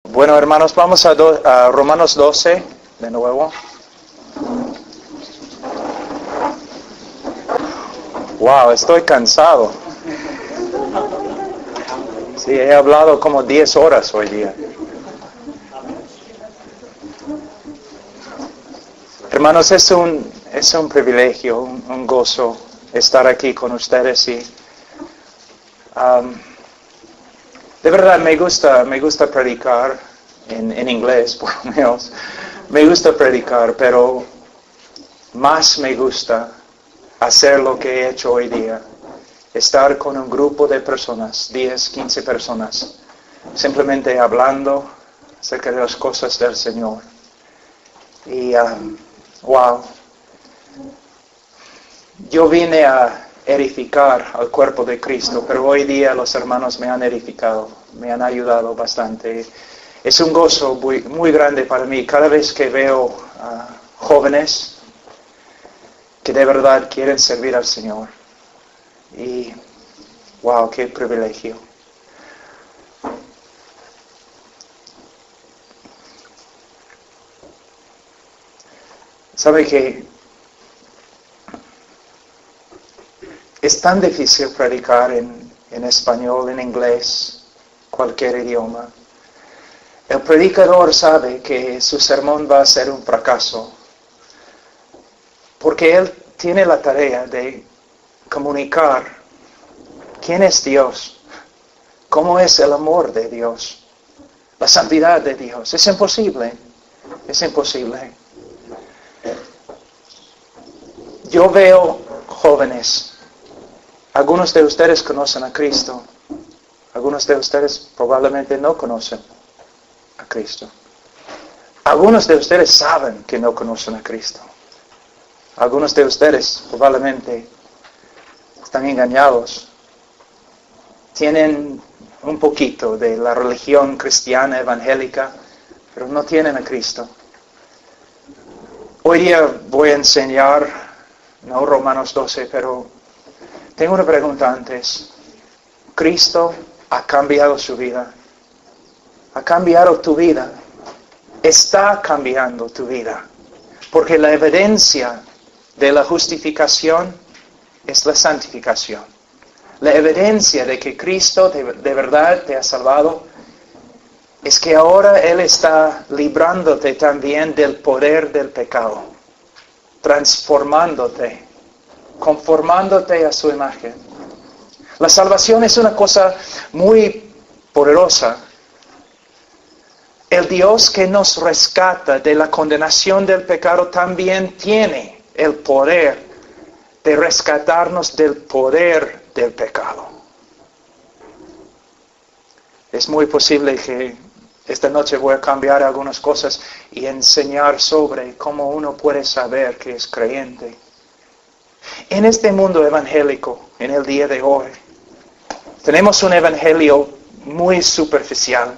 Bueno, hermanos, vamos a Romanos 12 de nuevo. Wow, estoy cansado. Sí, he hablado como 10 horas hoy día. Hermanos, es un privilegio, un gozo estar aquí con ustedes y de verdad me gusta predicar en inglés, por lo menos. Me gusta predicar, pero más me gusta hacer lo que he hecho hoy día. Estar con un grupo de personas, 10, 15 personas, simplemente hablando acerca de las cosas del Señor. Y, wow, yo vine a edificar al cuerpo de Cristo, pero hoy día los hermanos me han edificado, me han ayudado bastante. Es un gozo muy, muy grande para mí cada vez que veo jóvenes que de verdad quieren servir al Señor. Y, wow, qué privilegio. ¿Sabe que es tan difícil predicar en español, en inglés, cualquier idioma? El predicador sabe que su sermón va a ser un fracaso, porque él tiene la tarea de comunicar quién es Dios, cómo es el amor de Dios, la santidad de Dios. Es imposible, es imposible. Yo veo jóvenes, algunos de ustedes conocen a Cristo, algunos de ustedes probablemente no conocen a Cristo. Algunos de ustedes saben que no conocen a Cristo. Algunos de ustedes probablemente están engañados. Tienen un poquito de la religión cristiana evangélica, pero no tienen a Cristo. Hoy día voy a enseñar, no Romanos 12, pero tengo una pregunta antes. ¿Cristo ha cambiado su vida? ¿Ha cambiado tu vida? Está cambiando tu vida. Porque la evidencia de la justificación es la santificación. La evidencia de que Cristo de verdad te ha salvado es que ahora Él está librándote también del poder del pecado, transformándote, conformándote a su imagen. La salvación es una cosa muy poderosa. El Dios que nos rescata de la condenación del pecado también tiene el poder de rescatarnos del poder del pecado. Es muy posible que esta noche voy a cambiar algunas cosas y enseñar sobre cómo uno puede saber que es creyente. En este mundo evangélico, en el día de hoy, tenemos un evangelio muy superficial.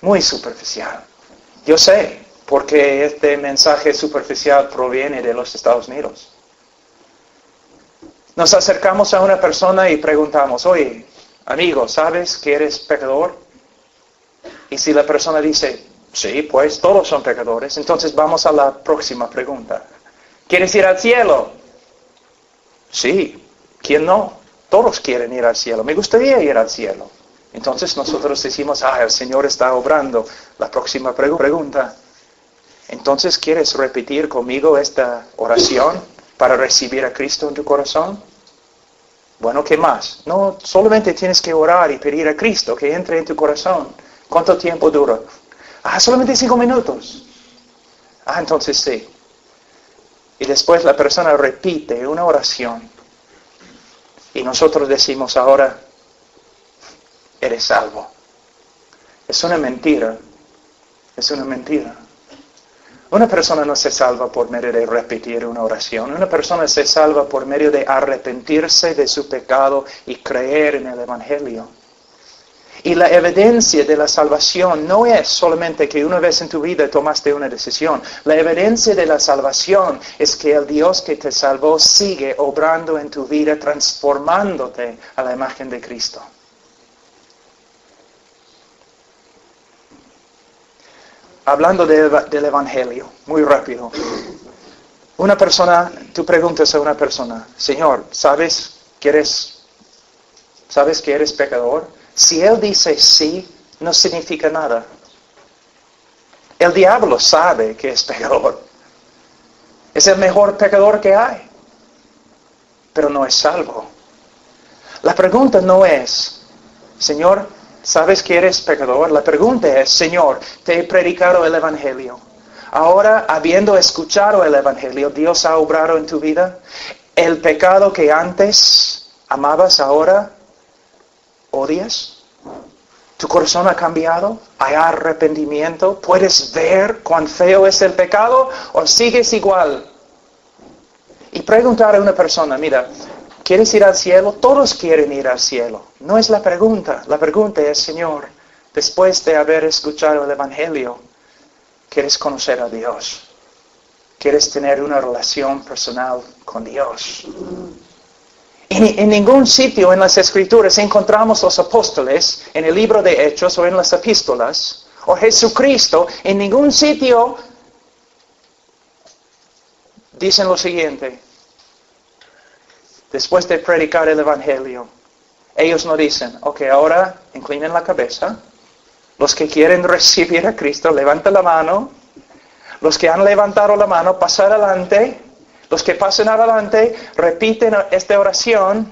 Muy superficial. Yo sé, porque este mensaje superficial proviene de los Estados Unidos. Nos acercamos a una persona y preguntamos, oye, amigo, ¿sabes que eres pecador? Y si la persona dice, sí, pues todos son pecadores, entonces vamos a la próxima pregunta. ¿Quieres ir al cielo? Sí, ¿quién no? Todos quieren ir al cielo. Me gustaría ir al cielo. Entonces nosotros decimos, el Señor está obrando. La próxima pregunta. Entonces, ¿quieres repetir conmigo esta oración para recibir a Cristo en tu corazón? Bueno, ¿qué más? No, solamente tienes que orar y pedir a Cristo que entre en tu corazón. ¿Cuánto tiempo dura? Solamente 5 minutos. Entonces sí. Y después la persona repite una oración. Y nosotros decimos ahora, eres salvo. Es una mentira. Es una mentira. Una persona no se salva por medio de repetir una oración. Una persona se salva por medio de arrepentirse de su pecado y creer en el Evangelio. Y la evidencia de la salvación no es solamente que una vez en tu vida tomaste una decisión. La evidencia de la salvación es que el Dios que te salvó sigue obrando en tu vida, transformándote a la imagen de Cristo. hablando del Evangelio, muy rápido. Una persona, tú preguntas a una persona, Señor, ¿sabes que eres pecador? Si él dice sí, no significa nada. El diablo sabe que es pecador. Es el mejor pecador que hay. Pero no es salvo. La pregunta no es, Señor, ¿sabes que eres pecador? La pregunta es, Señor, te he predicado el Evangelio. Ahora, habiendo escuchado el Evangelio, ¿Dios ha obrado en tu vida? ¿El pecado que antes amabas ahora odias? ¿Tu corazón ha cambiado? ¿Hay arrepentimiento? ¿Puedes ver cuán feo es el pecado o sigues igual? Y preguntar a una persona, mira, ¿quieres ir al cielo? Todos quieren ir al cielo. No es la pregunta. La pregunta es, Señor, después de haber escuchado el Evangelio, ¿quieres conocer a Dios? ¿Quieres tener una relación personal con Dios? En ningún sitio en las Escrituras encontramos los apóstoles, en el libro de Hechos o en las epístolas, o Jesucristo, en ningún sitio dicen lo siguiente. Después de predicar el Evangelio, ellos no dicen, ok, ahora inclinen la cabeza. Los que quieren recibir a Cristo, levanten la mano. Los que han levantado la mano, pasen adelante. Los que pasen adelante, repiten esta oración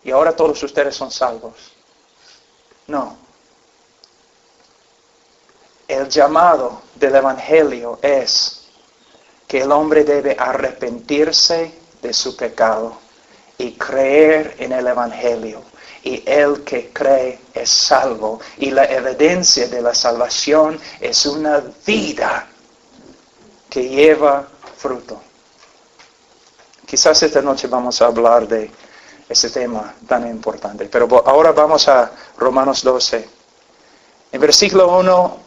y ahora todos ustedes son salvos. No. El llamado del Evangelio es que el hombre debe arrepentirse de su pecado y creer en el Evangelio. Y el que cree es salvo. Y la evidencia de la salvación es una vida que lleva fruto. Quizás esta noche vamos a hablar de ese tema tan importante. Pero ahora vamos a Romanos 12. En versículo 1,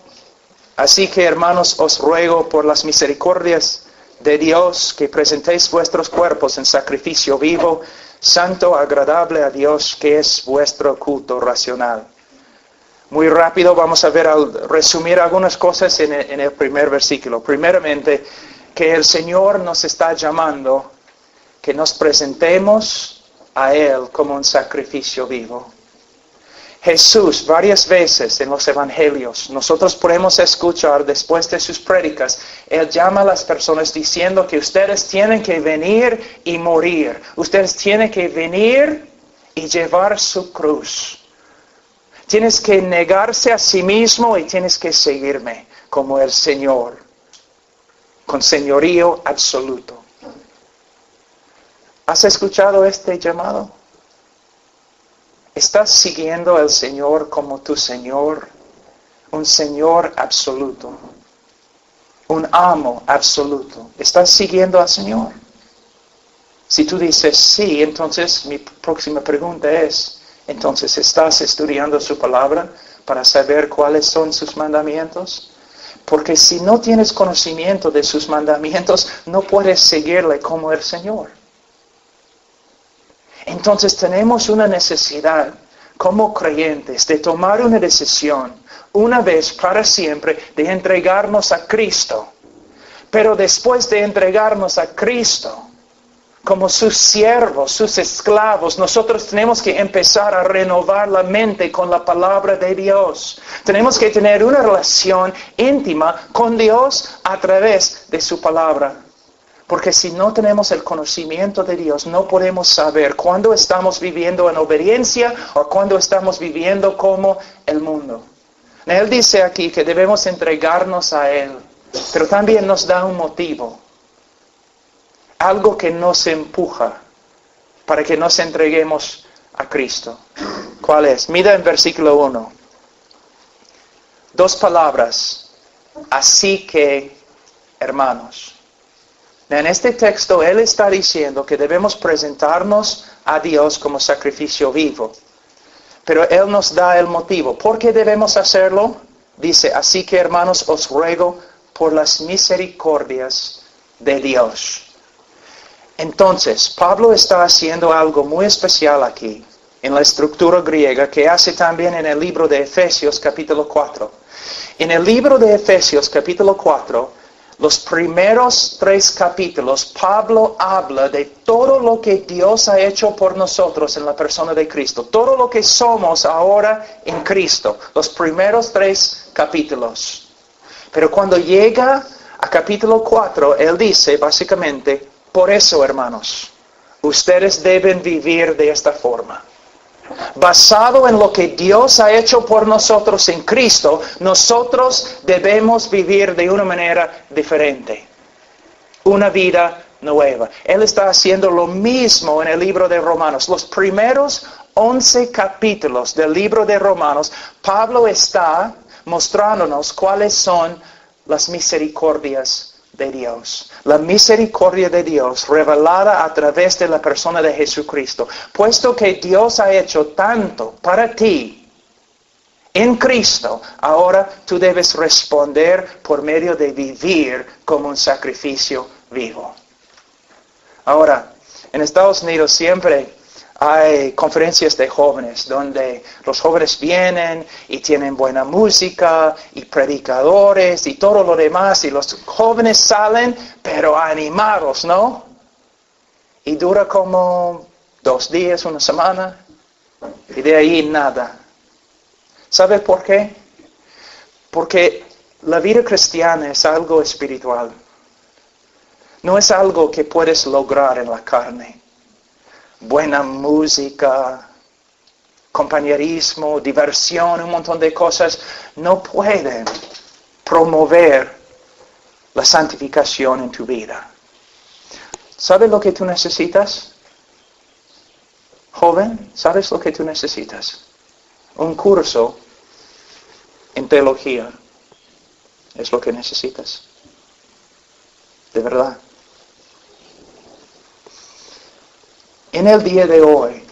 así que hermanos os ruego por las misericordias de Dios que presentéis vuestros cuerpos en sacrificio vivo, santo, agradable a Dios, que es vuestro culto racional. Muy rápido vamos a ver, resumir algunas cosas en el primer versículo. Primeramente, que el Señor nos está llamando que nos presentemos a Él como un sacrificio vivo. Jesús, varias veces en los evangelios, nosotros podemos escuchar después de sus prédicas, Él llama a las personas diciendo que ustedes tienen que venir y morir. Ustedes tienen que venir y llevar su cruz. Tienes que negarse a sí mismo y tienes que seguirme como el Señor, con señorío absoluto. ¿Has escuchado este llamado? ¿Estás siguiendo al Señor como tu Señor? Un Señor absoluto. Un amo absoluto. ¿Estás siguiendo al Señor? Si tú dices sí, entonces mi próxima pregunta es, entonces ¿estás estudiando su palabra para saber cuáles son sus mandamientos? Porque si no tienes conocimiento de sus mandamientos, no puedes seguirle como el Señor. Entonces tenemos una necesidad como creyentes de tomar una decisión una vez para siempre de entregarnos a Cristo. Pero después de entregarnos a Cristo como sus siervos, sus esclavos, nosotros tenemos que empezar a renovar la mente con la palabra de Dios. Tenemos que tener una relación íntima con Dios a través de su palabra. Porque si no tenemos el conocimiento de Dios, no podemos saber cuándo estamos viviendo en obediencia o cuándo estamos viviendo como el mundo. Él dice aquí que debemos entregarnos a Él, pero también nos da un motivo. Algo que nos empuja para que nos entreguemos a Cristo. ¿Cuál es? Mira en versículo 1. 2 palabras. Así que, hermanos. En este texto, Él está diciendo que debemos presentarnos a Dios como sacrificio vivo. Pero Él nos da el motivo. ¿Por qué debemos hacerlo? Dice, así que hermanos, os ruego por las misericordias de Dios. Entonces, Pablo está haciendo algo muy especial aquí, en la estructura griega, que hace también en el libro de Efesios capítulo 4. En el libro de Efesios, capítulo 4, los primeros 3 capítulos, Pablo habla de todo lo que Dios ha hecho por nosotros en la persona de Cristo. Todo lo que somos ahora en Cristo. Los primeros 3 capítulos. Pero cuando llega a capítulo 4, él dice básicamente, por eso, hermanos, ustedes deben vivir de esta forma. Basado en lo que Dios ha hecho por nosotros en Cristo, nosotros debemos vivir de una manera diferente. Una vida nueva. Él está haciendo lo mismo en el libro de Romanos. Los primeros 11 capítulos del libro de Romanos, Pablo está mostrándonos cuáles son las misericordias de Dios. La misericordia de Dios revelada a través de la persona de Jesucristo. Puesto que Dios ha hecho tanto para ti en Cristo, ahora tú debes responder por medio de vivir como un sacrificio vivo. Ahora, en Estados Unidos siempre hay conferencias de jóvenes donde los jóvenes vienen y tienen buena música y predicadores y todo lo demás y los jóvenes salen pero animados, ¿no? Y dura como 2 días, 1 semana y de ahí nada. ¿Sabe por qué? Porque la vida cristiana es algo espiritual. No es algo que puedes lograr en la carne. Buena música, compañerismo, diversión, un montón de cosas no pueden promover la santificación en tu vida. ¿Sabes lo que tú necesitas? Joven, ¿sabes lo que tú necesitas? Un curso en teología es lo que necesitas. De verdad. En el día de hoy,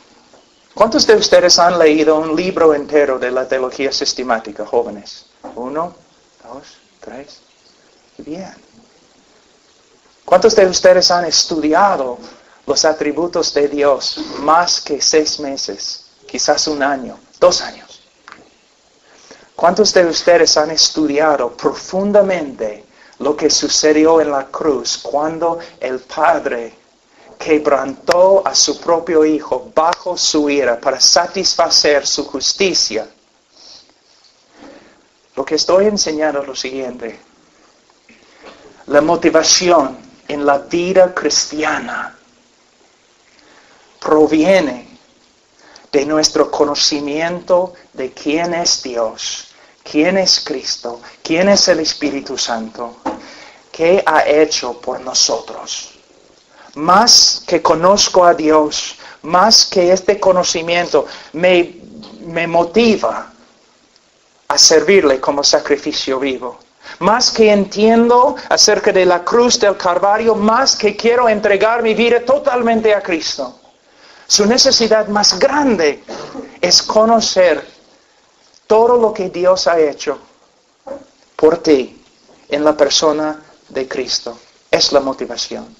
¿cuántos de ustedes han leído un libro entero de la teología sistemática, jóvenes? 1, 2, 3. Bien. ¿Cuántos de ustedes han estudiado los atributos de Dios más que 6 meses? Quizás 1 año, 2 años. ¿Cuántos de ustedes han estudiado profundamente lo que sucedió en la cruz cuando el Padre quebrantó a su propio Hijo bajo su ira para satisfacer su justicia? Lo que estoy enseñando es lo siguiente. La motivación en la vida cristiana proviene de nuestro conocimiento de quién es Dios, quién es Cristo, quién es el Espíritu Santo, qué ha hecho por nosotros. Más que conozco a Dios, más que este conocimiento me motiva a servirle como sacrificio vivo. Más que entiendo acerca de la cruz del Calvario, más que quiero entregar mi vida totalmente a Cristo. Su necesidad más grande es conocer todo lo que Dios ha hecho por ti en la persona de Cristo. Es la motivación.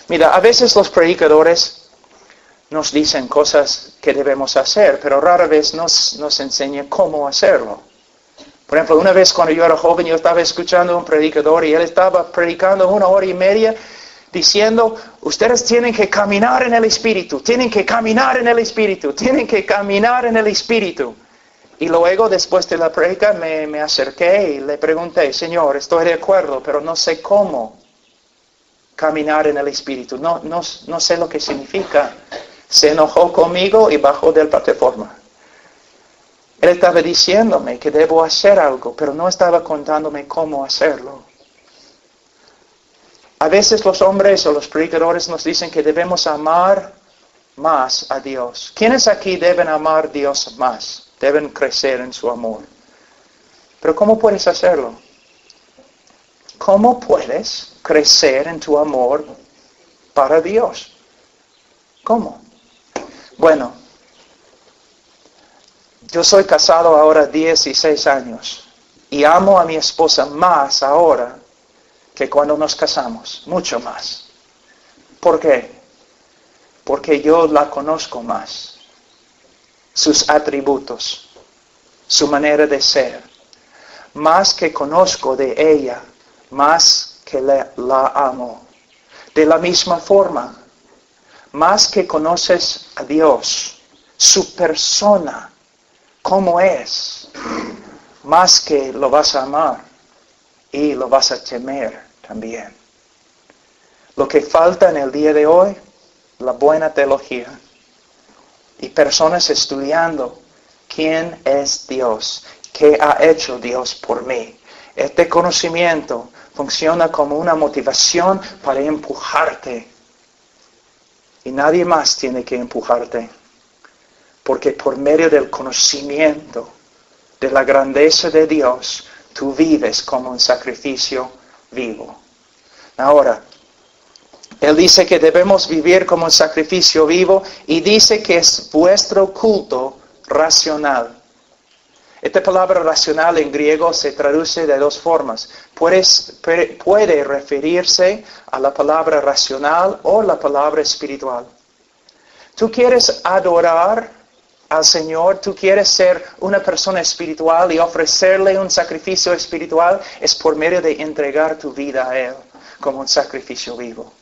Mira, a veces los predicadores nos dicen cosas que debemos hacer, pero rara vez nos enseñan cómo hacerlo. Por ejemplo, una vez cuando yo era joven, yo estaba escuchando a un predicador y él estaba predicando 1 hora y media diciendo, ustedes tienen que caminar en el Espíritu, tienen que caminar en el Espíritu, tienen que caminar en el Espíritu. Y luego, después de la predica, me acerqué y le pregunté, Señor, estoy de acuerdo, pero no sé cómo caminar en el Espíritu. No sé lo que significa. Se enojó conmigo y bajó de la plataforma. Él estaba diciéndome que debo hacer algo, pero no estaba contándome cómo hacerlo. A veces los hombres o los predicadores nos dicen que debemos amar más a Dios. ¿Quiénes aquí deben amar a Dios más? Deben crecer en su amor. Pero ¿cómo puedes hacerlo? ¿Cómo puedes crecer en tu amor para Dios? ¿Cómo? Bueno, yo soy casado ahora 16 años y amo a mi esposa más ahora que cuando nos casamos, mucho más. ¿Por qué? Porque yo la conozco más. Sus atributos, su manera de ser. más que conozco de ella, más que la amo. De la misma forma, más que conoces a Dios, su persona, cómo es, más que lo vas a amar y lo vas a temer también. Lo que falta en el día de hoy, la buena teología y personas estudiando quién es Dios, qué ha hecho Dios por mí. Este conocimiento funciona como una motivación para empujarte. Y nadie más tiene que empujarte. Porque por medio del conocimiento de la grandeza de Dios, tú vives como un sacrificio vivo. Ahora, Él dice que debemos vivir como un sacrificio vivo y dice que es vuestro culto racional. Esta palabra racional en griego se traduce de dos formas. Puede referirse a la palabra racional o la palabra espiritual. Tú quieres adorar al Señor, tú quieres ser una persona espiritual y ofrecerle un sacrificio espiritual, es por medio de entregar tu vida a Él como un sacrificio vivo.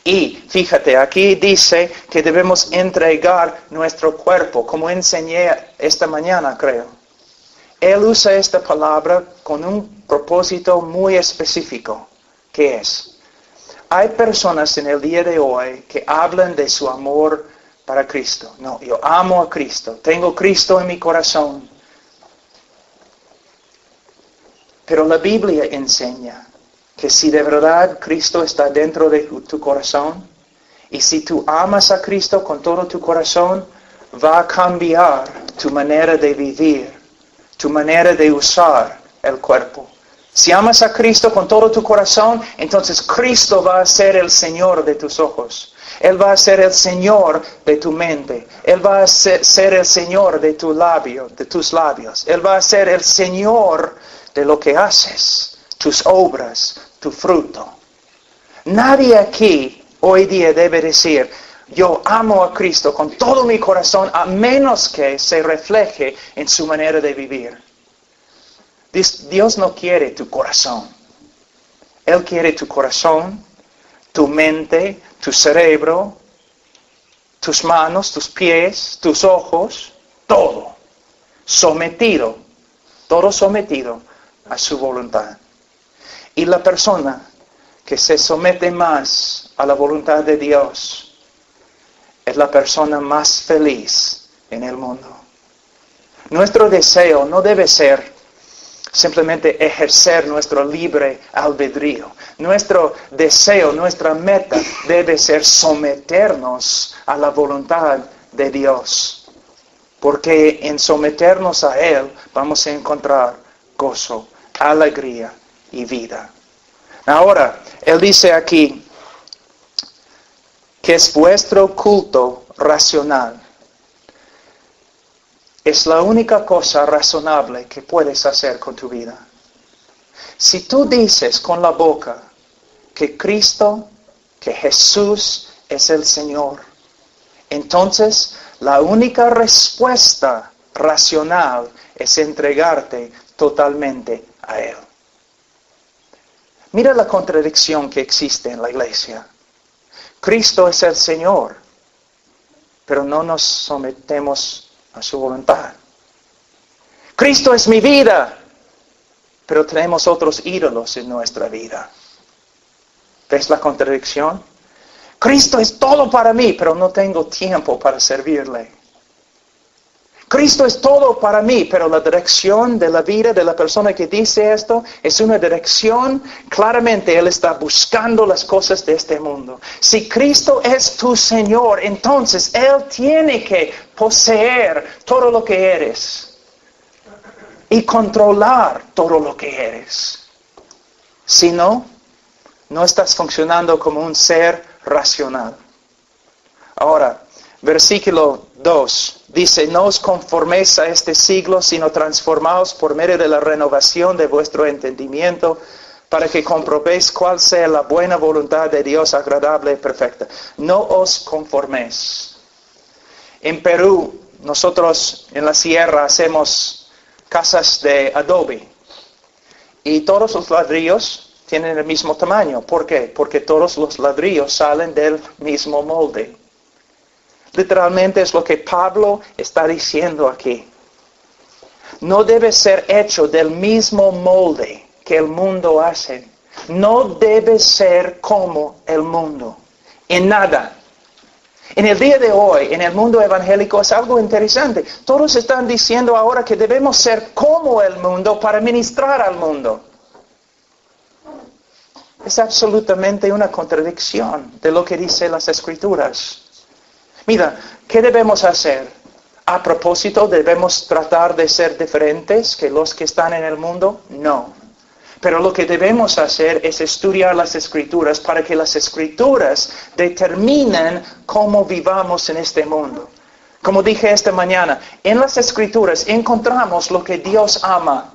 Y fíjate, aquí dice que debemos entregar nuestro cuerpo, como enseñé esta mañana, creo. Él usa esta palabra con un propósito muy específico, que es, hay personas en el día de hoy que hablan de su amor para Cristo. No, yo amo a Cristo, tengo Cristo en mi corazón. Pero la Biblia enseña que si de verdad Cristo está dentro de tu corazón, y si tú amas a Cristo con todo tu corazón, va a cambiar tu manera de vivir, tu manera de usar el cuerpo. Si amas a Cristo con todo tu corazón, entonces Cristo va a ser el Señor de tus ojos. Él va a ser el Señor de tu mente. Él va a ser el Señor de tus labios. Él va a ser el Señor de lo que haces, tus obras, tu fruto. Nadie aquí hoy día debe decir, yo amo a Cristo con todo mi corazón, a menos que se refleje en su manera de vivir. Dios no quiere tu corazón. Él quiere tu corazón, tu mente, tu cerebro, tus manos, tus pies, tus ojos, todo sometido a su voluntad. Y la persona que se somete más a la voluntad de Dios es la persona más feliz en el mundo. Nuestro deseo no debe ser simplemente ejercer nuestro libre albedrío. Nuestro deseo, nuestra meta debe ser someternos a la voluntad de Dios. Porque en someternos a Él vamos a encontrar gozo, alegría y vida. Ahora, Él dice aquí que es vuestro culto racional. Es la única cosa razonable que puedes hacer con tu vida. Si tú dices con la boca que Cristo, que Jesús es el Señor, entonces la única respuesta racional es entregarte totalmente a Él. Mira la contradicción que existe en la iglesia. Cristo es el Señor, pero no nos sometemos a su voluntad. Cristo es mi vida, pero tenemos otros ídolos en nuestra vida. ¿Ves la contradicción? Cristo es todo para mí, pero no tengo tiempo para servirle. Cristo es todo para mí, pero la dirección de la vida de la persona que dice esto es una dirección, claramente Él está buscando las cosas de este mundo. Si Cristo es tu Señor, entonces Él tiene que poseer todo lo que eres y controlar todo lo que eres. Si no, no estás funcionando como un ser racional. Ahora, versículo 2 dice, no os conforméis a este siglo, sino transformaos por medio de la renovación de vuestro entendimiento, para que comprobéis cuál sea la buena voluntad de Dios agradable y perfecta. No os conforméis. En Perú, nosotros en la sierra hacemos casas de adobe. Y todos los ladrillos tienen el mismo tamaño. ¿Por qué? Porque todos los ladrillos salen del mismo molde. Literalmente es lo que Pablo está diciendo aquí. No debe ser hecho del mismo molde que el mundo hace. No debe ser como el mundo. En nada. En el día de hoy, en el mundo evangélico, es algo interesante. Todos están diciendo ahora que debemos ser como el mundo para ministrar al mundo. Es absolutamente una contradicción de lo que dicen las Escrituras. Mira, ¿qué debemos hacer? A propósito, ¿debemos tratar de ser diferentes que los que están en el mundo? No. Pero lo que debemos hacer es estudiar las Escrituras para que las Escrituras determinen cómo vivamos en este mundo. Como dije esta mañana, en las Escrituras encontramos lo que Dios ama.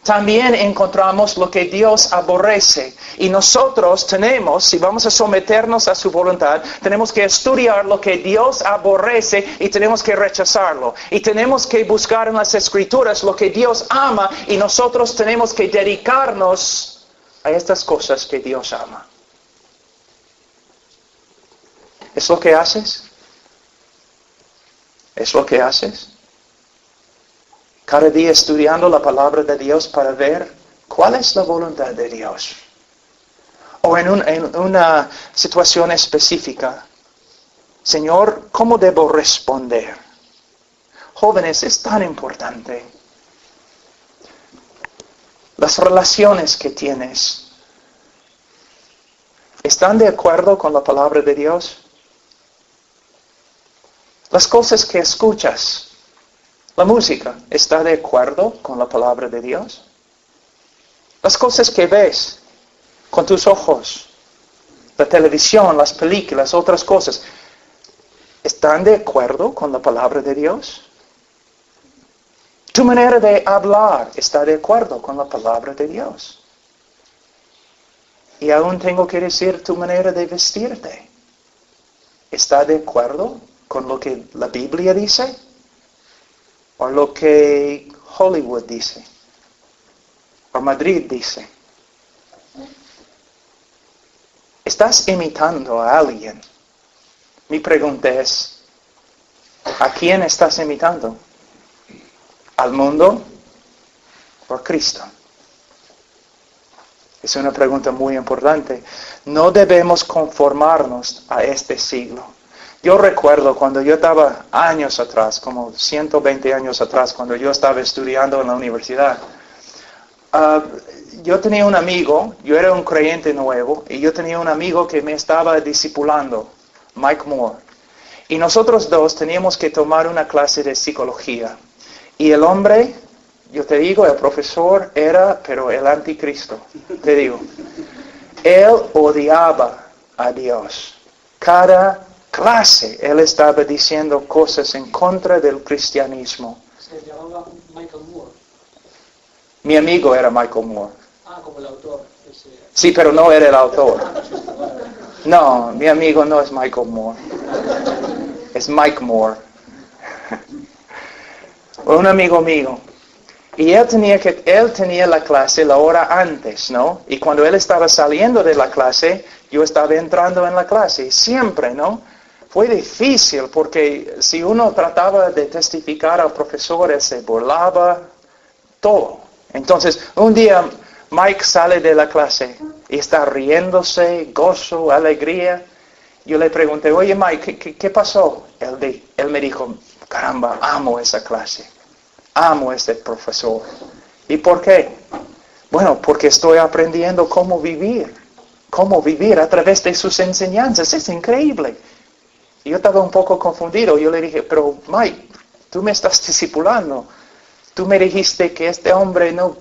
También encontramos lo que Dios aborrece. Y nosotros tenemos, si vamos a someternos a su voluntad, tenemos que estudiar lo que Dios aborrece y tenemos que rechazarlo. Y tenemos que buscar en las Escrituras lo que Dios ama y nosotros tenemos que dedicarnos a estas cosas que Dios ama. ¿Es lo que haces? ¿Es lo que haces? Cada día estudiando la palabra de Dios para ver cuál es la voluntad de Dios. O en una situación específica. Señor, ¿cómo debo responder? Jóvenes, es tan importante. Las relaciones que tienes, ¿están de acuerdo con la palabra de Dios? Las cosas que escuchas, la música, ¿está de acuerdo con la palabra de Dios? Las cosas que ves con tus ojos, la televisión, las películas, otras cosas, ¿están de acuerdo con la palabra de Dios? Tu manera de hablar está de acuerdo con la palabra de Dios. Y aún tengo que decir tu manera de vestirte. ¿Está de acuerdo con lo que la Biblia dice? ¿O lo que Hollywood dice? ¿O Madrid dice? ¿Estás imitando a alguien? Mi pregunta es, ¿a quién estás imitando? ¿Al mundo o a Cristo? Es una pregunta muy importante. No debemos conformarnos a este siglo. Yo recuerdo cuando yo estaba años atrás, como 120 años atrás, cuando yo estaba estudiando en la universidad, yo tenía un amigo, yo era un creyente nuevo, y yo tenía un amigo que me estaba discipulando, Mike Moore. Y nosotros dos teníamos que tomar una clase de psicología. Y el hombre, yo te digo, el profesor era, pero el anticristo, te digo. Él odiaba a Dios. Cada clase, él estaba diciendo cosas en contra del cristianismo. Se llamaba Michael Moore. Mi amigo era Michael Moore. Ah, como el autor. Sí, pero no era el autor. No, mi amigo no es Michael Moore. Es Mike Moore. Un amigo mío. Y él tenía la clase la hora antes, ¿no? Y cuando él estaba saliendo de la clase, yo estaba entrando en la clase. Siempre, ¿no? Fue difícil porque si uno trataba de testificar al profesor, él se burlaba, todo. Entonces, un día Mike sale de la clase y está riéndose, gozo, alegría. Yo le pregunté, oye Mike, ¿qué pasó? Él me dijo, caramba, amo esa clase. Amo a este profesor. ¿Y por qué? Bueno, porque estoy aprendiendo cómo vivir a través de sus enseñanzas. Es increíble. Y yo estaba un poco confundido. Yo le dije, pero Mike, tú me estás discipulando. Tú me dijiste que este hombre no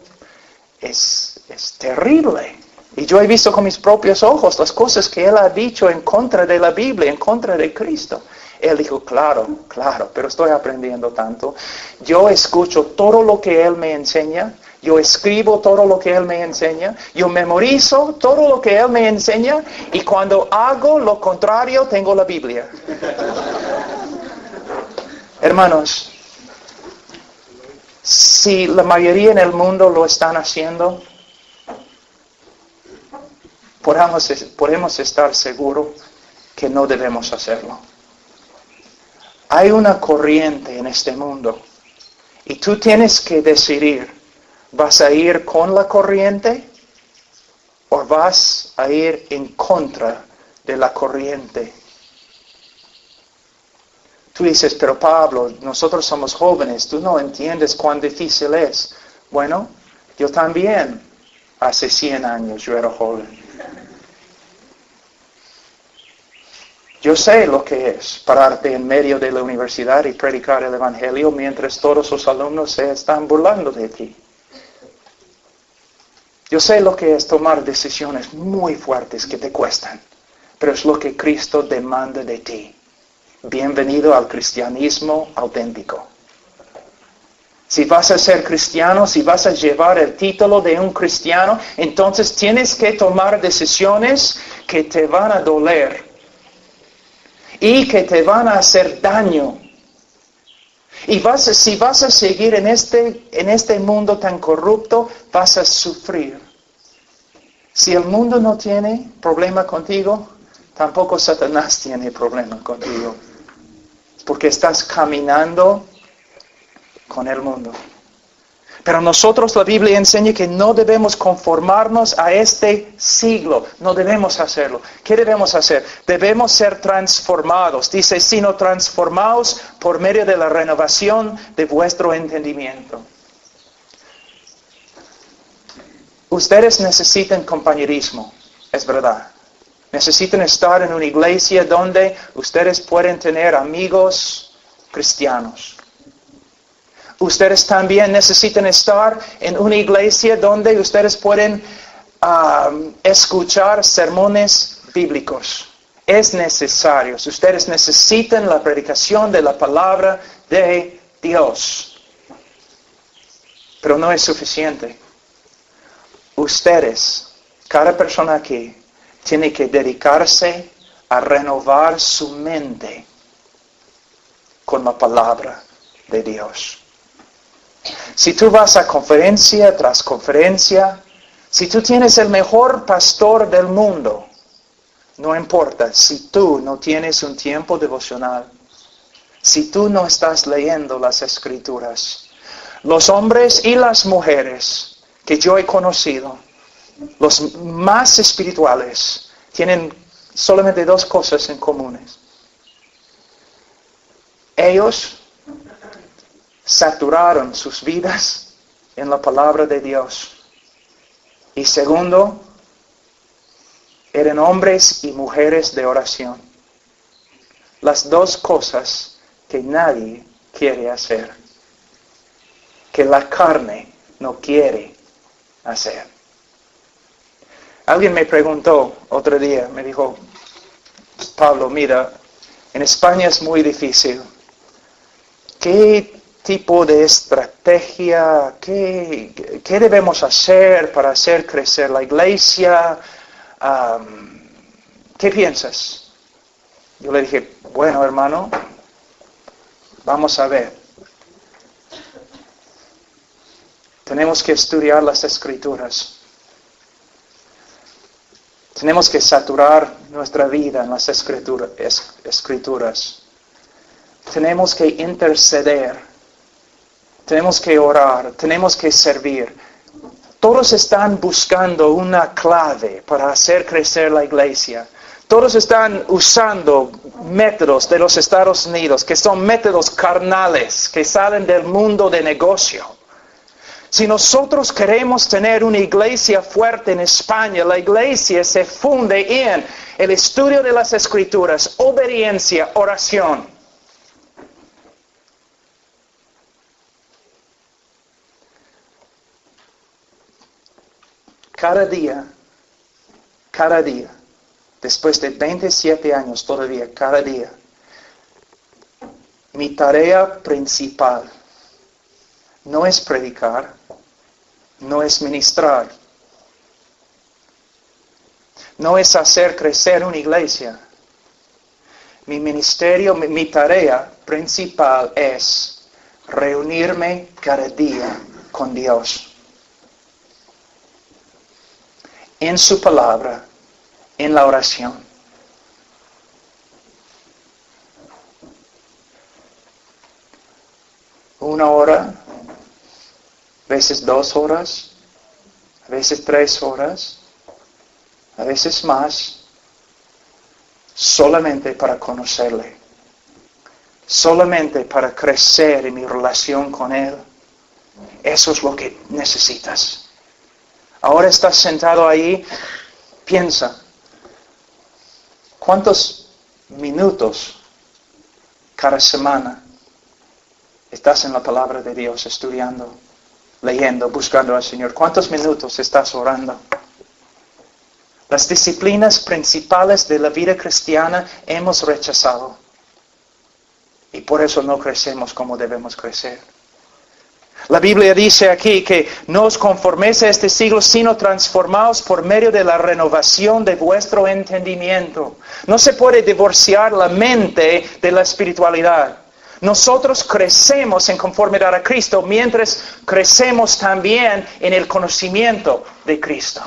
es terrible. Y yo he visto con mis propios ojos las cosas que él ha dicho en contra de la Biblia, en contra de Cristo. Él dijo, claro, pero estoy aprendiendo tanto. Yo escucho todo lo que él me enseña. Yo escribo todo lo que él me enseña. Yo memorizo todo lo que él me enseña. Y cuando hago lo contrario, tengo la Biblia. Hermanos, Si la mayoría en el mundo lo están haciendo, podemos estar seguros que no debemos hacerlo. Hay una corriente en este mundo y tú tienes que decidir, ¿vas a ir con la corriente o vas a ir en contra de la corriente? Tú dices, pero Pablo, nosotros somos jóvenes, tú no entiendes cuán difícil es. Bueno, yo también, hace 100 años yo era joven. Yo sé lo que es pararte en medio de la universidad y predicar el Evangelio mientras todos sus alumnos se están burlando de ti. Yo sé lo que es tomar decisiones muy fuertes que te cuestan, pero es lo que Cristo demanda de ti. Bienvenido al cristianismo auténtico. Si vas a ser cristiano, si vas a llevar el título de un cristiano, entonces tienes que tomar decisiones que te van a doler y que te van a hacer daño. Y si vas a seguir en este mundo tan corrupto, vas a sufrir. Si el mundo no tiene problema contigo, tampoco Satanás tiene problema contigo. Porque estás caminando con el mundo. Pero nosotros, la Biblia enseña que no debemos conformarnos a este siglo. No debemos hacerlo. ¿Qué debemos hacer? Debemos ser transformados. Dice, sino transformados por medio de la renovación de vuestro entendimiento. Ustedes necesitan compañerismo, es verdad. Necesitan estar en una iglesia donde ustedes pueden tener amigos cristianos. Ustedes también necesitan estar en una iglesia donde ustedes pueden escuchar sermones bíblicos. Es necesario. Ustedes necesitan la predicación de la palabra de Dios. Pero no es suficiente. Ustedes, cada persona aquí, tiene que dedicarse a renovar su mente con la palabra de Dios. Si tú vas a conferencia tras conferencia, si tú tienes el mejor pastor del mundo, no importa si tú no tienes un tiempo devocional, si tú no estás leyendo las Escrituras. Los hombres y las mujeres que yo he conocido, los más espirituales, tienen solamente dos cosas en comunes. Ellos saturaron sus vidas en la palabra de Dios. Y segundo, eran hombres y mujeres de oración. Las dos cosas que nadie quiere hacer, que la carne no quiere hacer. Alguien me preguntó otro día, me dijo, Pablo, mira, en España es muy difícil. ¿Qué tipo de estrategia, qué debemos hacer para hacer crecer la iglesia? ¿Qué piensas? Yo le dije, bueno, hermano, vamos a ver. Tenemos que estudiar las Escrituras. Tenemos que saturar nuestra vida en las Escrituras. Tenemos que interceder. Tenemos que orar. Tenemos que servir. Todos están buscando una clave para hacer crecer la iglesia. Todos están usando métodos de los Estados Unidos, que son métodos carnales, que salen del mundo de negocio. Si nosotros queremos tener una iglesia fuerte en España, la iglesia se funde en el estudio de las Escrituras, obediencia, oración. Cada día, después de 27 años todavía, cada día, mi tarea principal no es predicar, no es ministrar, no es hacer crecer una iglesia. Mi ministerio, mi tarea principal es reunirme cada día con Dios. En su palabra, en la oración. Una hora, a veces 2 horas, a veces 3 horas, a veces más, solamente para conocerle, solamente para crecer en mi relación con Él. Eso es lo que necesitas. Ahora estás sentado ahí, piensa, ¿cuántos minutos cada semana estás en la palabra de Dios, estudiando, leyendo, buscando al Señor? ¿Cuántos minutos estás orando? Las disciplinas principales de la vida cristiana hemos rechazado. Y por eso no crecemos como debemos crecer. La Biblia dice aquí que no os conforméis a este siglo, sino transformaos por medio de la renovación de vuestro entendimiento. No se puede divorciar la mente de la espiritualidad. Nosotros crecemos en conformidad a Cristo mientras crecemos también en el conocimiento de Cristo.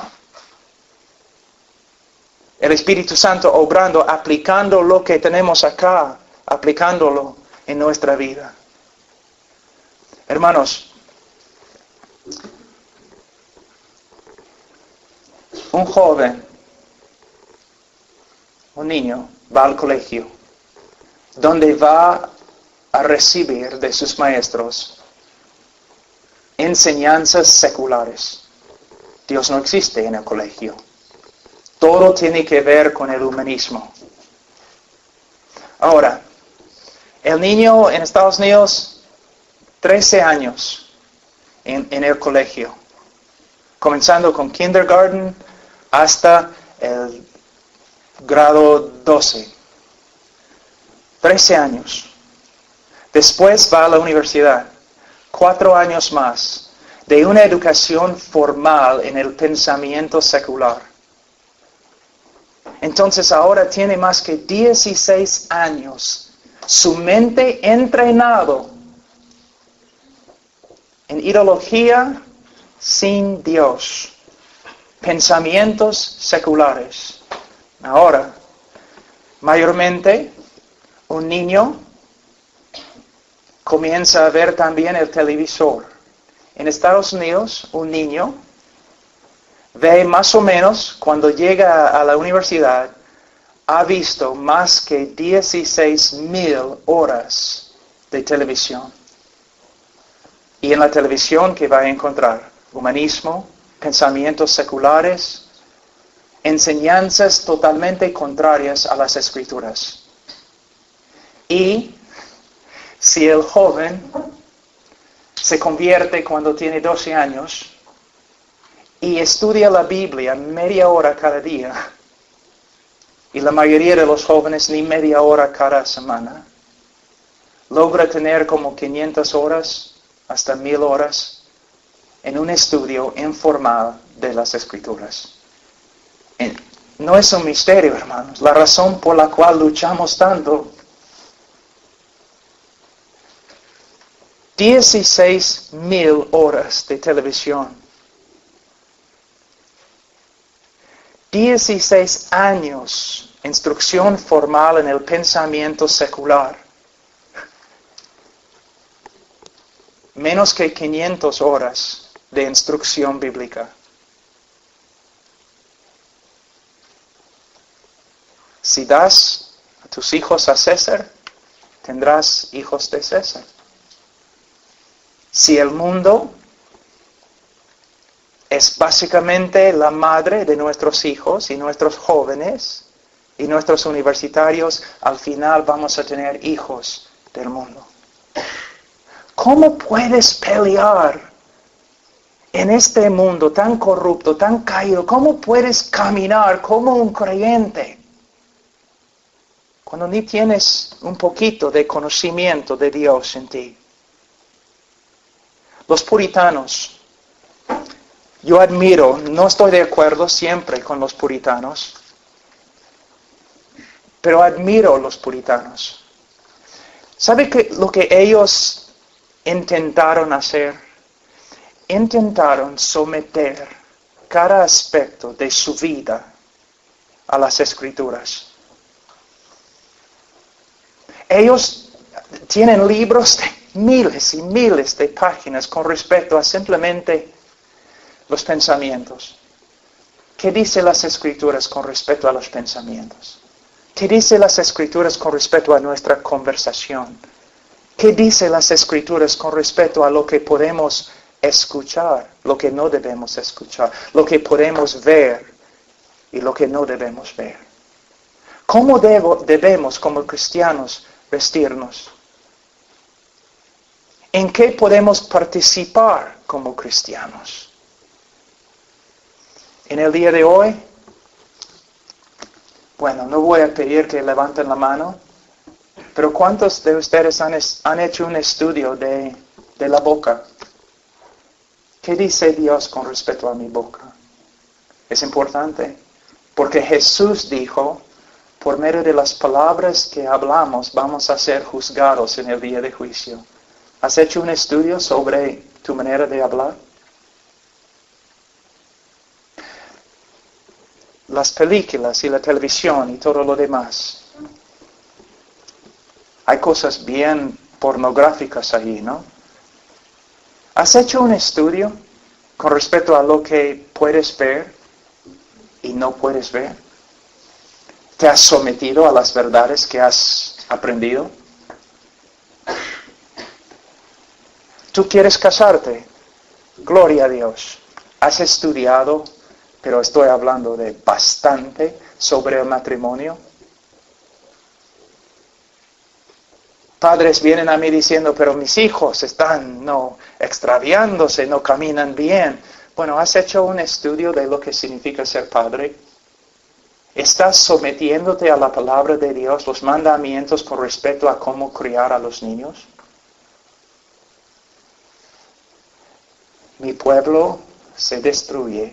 El Espíritu Santo obrando, aplicando lo que tenemos acá, aplicándolo en nuestra vida. Hermanos, un joven, un niño, va al colegio, donde va a recibir de sus maestros enseñanzas seculares. Dios no existe en el colegio. Todo tiene que ver con el humanismo. Ahora, el niño en Estados Unidos, 13 años en el colegio, comenzando con kindergarten hasta el grado 12. 13 años. Después va a la universidad, 4 años más, de una educación formal en el pensamiento secular. Entonces ahora tiene más que 16 años, su mente entrenado en ideología sin Dios, pensamientos seculares. Ahora, mayormente, un niño comienza a ver también el televisor. En Estados Unidos, un niño ve más o menos, cuando llega a la universidad, ha visto más que 16,000 horas de televisión. Y en la televisión, ¿qué va a encontrar? Humanismo, pensamientos seculares, enseñanzas totalmente contrarias a las Escrituras. Y si el joven se convierte cuando tiene 12 años y estudia la Biblia media hora cada día, y la mayoría de los jóvenes ni media hora cada semana, logra tener como 500 horas hasta 1,000 horas en un estudio informal de las Escrituras. No es un misterio, hermanos, la razón por la cual luchamos tanto. 16,000 horas de televisión. 16 años de instrucción formal en el pensamiento secular. Menos que 500 horas de instrucción bíblica. Si das a tus hijos a César, tendrás hijos de César. Si el mundo es básicamente la madre de nuestros hijos y nuestros jóvenes y nuestros universitarios, al final vamos a tener hijos del mundo. ¿Cómo puedes pelear en este mundo tan corrupto, tan caído? ¿Cómo puedes caminar como un creyente cuando ni tienes un poquito de conocimiento de Dios en ti? Los puritanos, yo admiro, no estoy de acuerdo siempre con los puritanos, pero admiro a los puritanos. ¿Sabe lo que ellos intentaron hacer? Intentaron someter cada aspecto de su vida a las Escrituras. Ellos tienen libros de miles y miles de páginas con respecto a simplemente los pensamientos. ¿Qué dice las Escrituras con respecto a los pensamientos? ¿Qué dice las Escrituras con respecto a nuestra conversación? ¿Qué dice las Escrituras con respecto a lo que podemos escuchar, lo que no debemos escuchar, lo que podemos ver y lo que no debemos ver? ¿Cómo debemos como cristianos vestirnos? ¿En qué podemos participar como cristianos? En el día de hoy, bueno, no voy a pedir que levanten la mano, pero ¿cuántos de ustedes han hecho un estudio de la boca? ¿Qué dice Dios con respecto a mi boca? Es importante, porque Jesús dijo, por medio de las palabras que hablamos, vamos a ser juzgados en el día de juicio. ¿Has hecho un estudio sobre tu manera de hablar? Las películas y la televisión y todo lo demás. Hay cosas bien pornográficas ahí, ¿no? ¿Has hecho un estudio con respecto a lo que puedes ver y no puedes ver? ¿Te has sometido a las verdades que has aprendido? ¿Tú quieres casarte? Gloria a Dios. ¿Has estudiado? Pero estoy hablando de bastante sobre el matrimonio. Padres vienen a mí diciendo, pero mis hijos están extraviándose, no caminan bien. Bueno, ¿has hecho un estudio de lo que significa ser padre? ¿Estás sometiéndote a la palabra de Dios, los mandamientos con respecto a cómo criar a los niños? Mi pueblo se destruye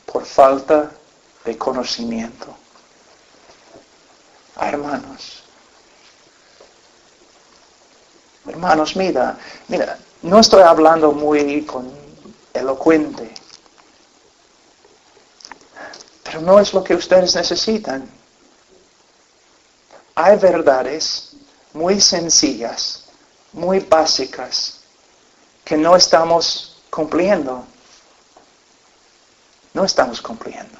por falta de conocimiento. Hermanos, mira, no estoy hablando muy elocuente, pero no es lo que ustedes necesitan. Hay verdades muy sencillas, muy básicas, que no estamos cumpliendo. No estamos cumpliendo.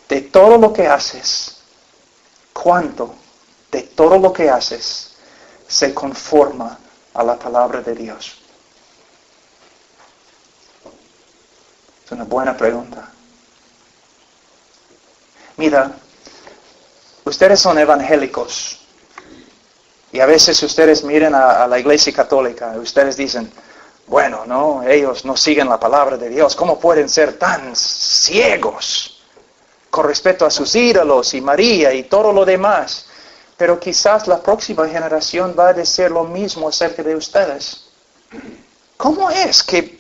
De todo lo que haces, ¿cuánto de todo lo que haces se conforma a la palabra de Dios? Es una buena pregunta. Mira, ustedes son evangélicos. Y a veces ustedes miran a la Iglesia Católica y ustedes dicen, bueno, no, ellos no siguen la palabra de Dios. ¿Cómo pueden ser tan ciegos con respecto a sus ídolos y María y todo lo demás? Pero quizás la próxima generación va a decir lo mismo acerca de ustedes. ¿Cómo es que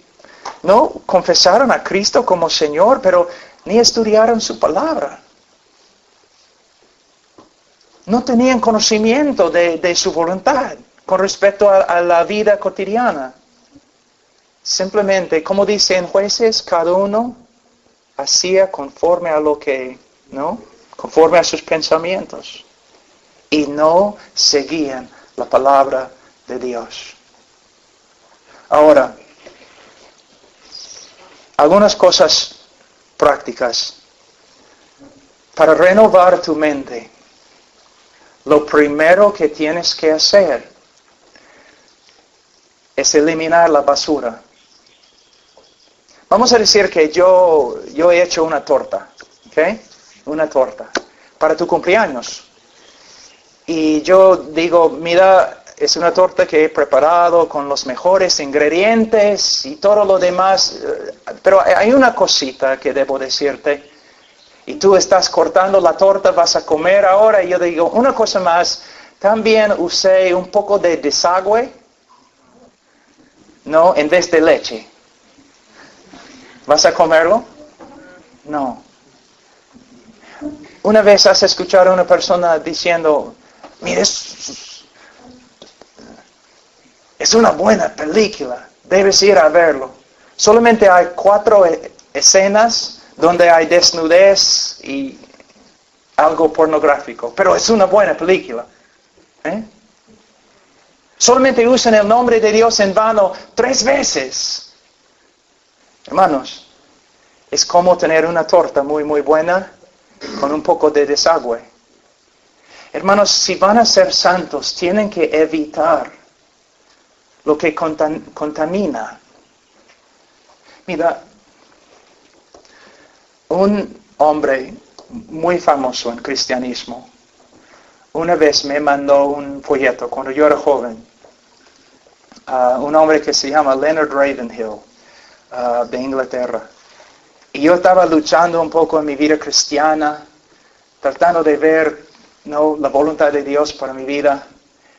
no confesaron a Cristo como Señor, pero ni estudiaron su palabra? No tenían conocimiento de su voluntad con respecto a la vida cotidiana. Simplemente, como dice en Jueces, cada uno hacía conforme a lo que, conforme a sus pensamientos. Y no seguían la palabra de Dios. Ahora, algunas cosas prácticas. Para renovar tu mente, lo primero que tienes que hacer es eliminar la basura. Vamos a decir que yo he hecho una torta, ¿ok? Una torta para tu cumpleaños. Y yo digo, mira, es una torta que he preparado con los mejores ingredientes y todo lo demás. Pero hay una cosita que debo decirte. Y tú estás cortando la torta, vas a comer ahora. Y yo digo, una cosa más, también usé un poco de desagüe, ¿no? En vez de leche. ¿Vas a comerlo? No. Una vez has escuchado a una persona diciendo, Mira, es una buena película. Debes ir a verlo. Solamente hay 4 escenas donde hay desnudez y algo pornográfico. Pero es una buena película. Solamente usan el nombre de Dios en vano 3 veces. Hermanos, es como tener una torta muy, muy buena con un poco de desagüe. Hermanos, si van a ser santos, tienen que evitar lo que contamina. Mira, un hombre muy famoso en cristianismo, una vez me mandó un folleto cuando yo era joven. Un hombre que se llama Leonard Ravenhill, de Inglaterra. Y yo estaba luchando un poco en mi vida cristiana, tratando de ver la voluntad de Dios para mi vida.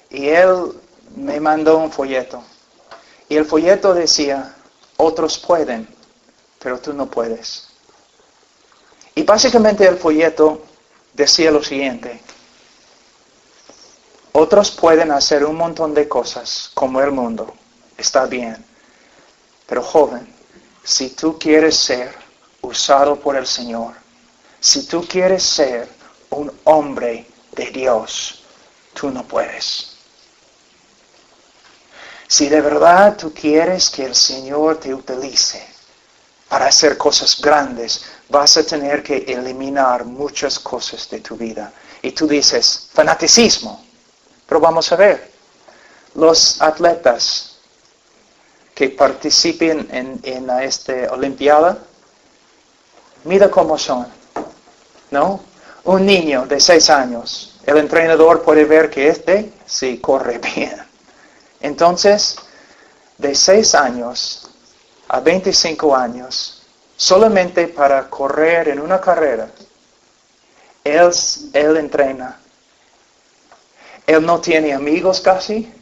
Y él me mandó un folleto. Y el folleto decía, otros pueden, pero tú no puedes. Y básicamente el folleto decía lo siguiente. Otros pueden hacer un montón de cosas como el mundo. Está bien. Pero joven, si tú quieres ser usado por el Señor, si tú quieres ser un hombre de Dios, tú no puedes. Si de verdad tú quieres que el Señor te utilice para hacer cosas grandes, vas a tener que eliminar muchas cosas de tu vida. Y tú dices, fanaticismo. Pero vamos a ver, los atletas que participen en esta Olimpiada, mira cómo son, ¿no? Un niño de 6 años, el entrenador puede ver que sí corre bien. Entonces, de 6 años a 25 años, solamente para correr en una carrera, él entrena. Él no tiene amigos casi.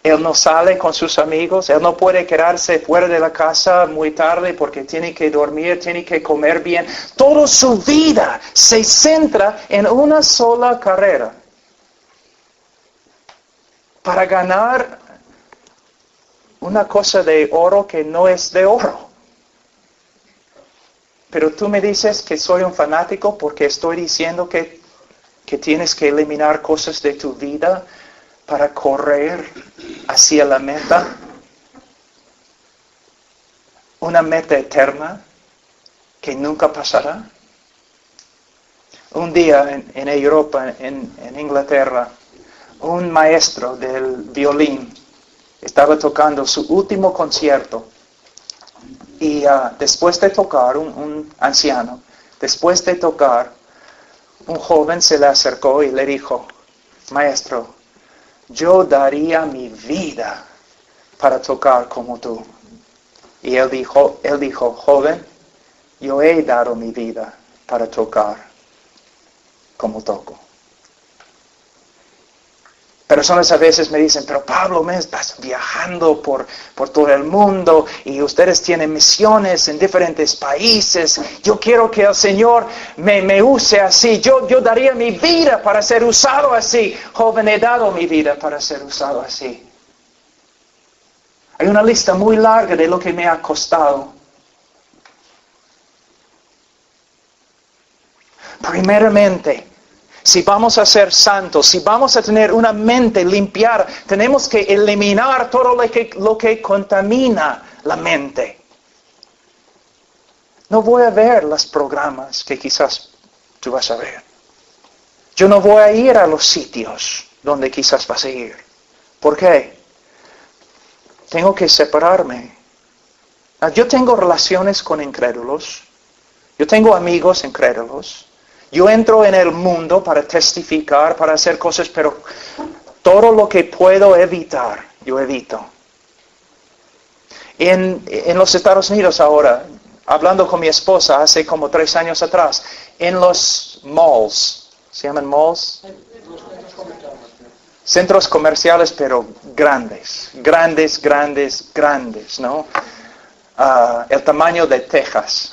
Él no sale con sus amigos. Él no puede quedarse fuera de la casa muy tarde porque tiene que dormir, tiene que comer bien. Toda su vida se centra en una sola carrera. Para ganar una cosa de oro que no es de oro. Pero tú me dices que soy un fanático porque estoy diciendo que tienes que eliminar cosas de tu vida para correr hacia la meta. Una meta eterna que nunca pasará. Un día en Europa, en Inglaterra, un maestro del violín estaba tocando su último concierto. Y después de tocar, un anciano, después de tocar, un joven se le acercó y le dijo, maestro, yo daría mi vida para tocar como tú. Y él dijo, joven, yo he dado mi vida para tocar como toco. Personas a veces me dicen, pero Pablo, me estás viajando por todo el mundo y ustedes tienen misiones en diferentes países. Yo quiero que el Señor me use así. Yo daría mi vida para ser usado así. Joven, he dado mi vida para ser usado así. Hay una lista muy larga de lo que me ha costado. Primeramente, si vamos a ser santos, si vamos a tener una mente limpiada, tenemos que eliminar todo lo que contamina la mente. No voy a ver los programas que quizás tú vas a ver. Yo no voy a ir a los sitios donde quizás vas a ir. ¿Por qué? Tengo que separarme. Yo tengo relaciones con incrédulos. Yo tengo amigos incrédulos. Yo entro en el mundo para testificar, para hacer cosas, pero todo lo que puedo evitar, yo evito. En los Estados Unidos ahora, hablando con mi esposa hace como 3 años atrás, en los malls, ¿se llaman malls? Centros comerciales, pero grandes, ¿no? El tamaño de Texas.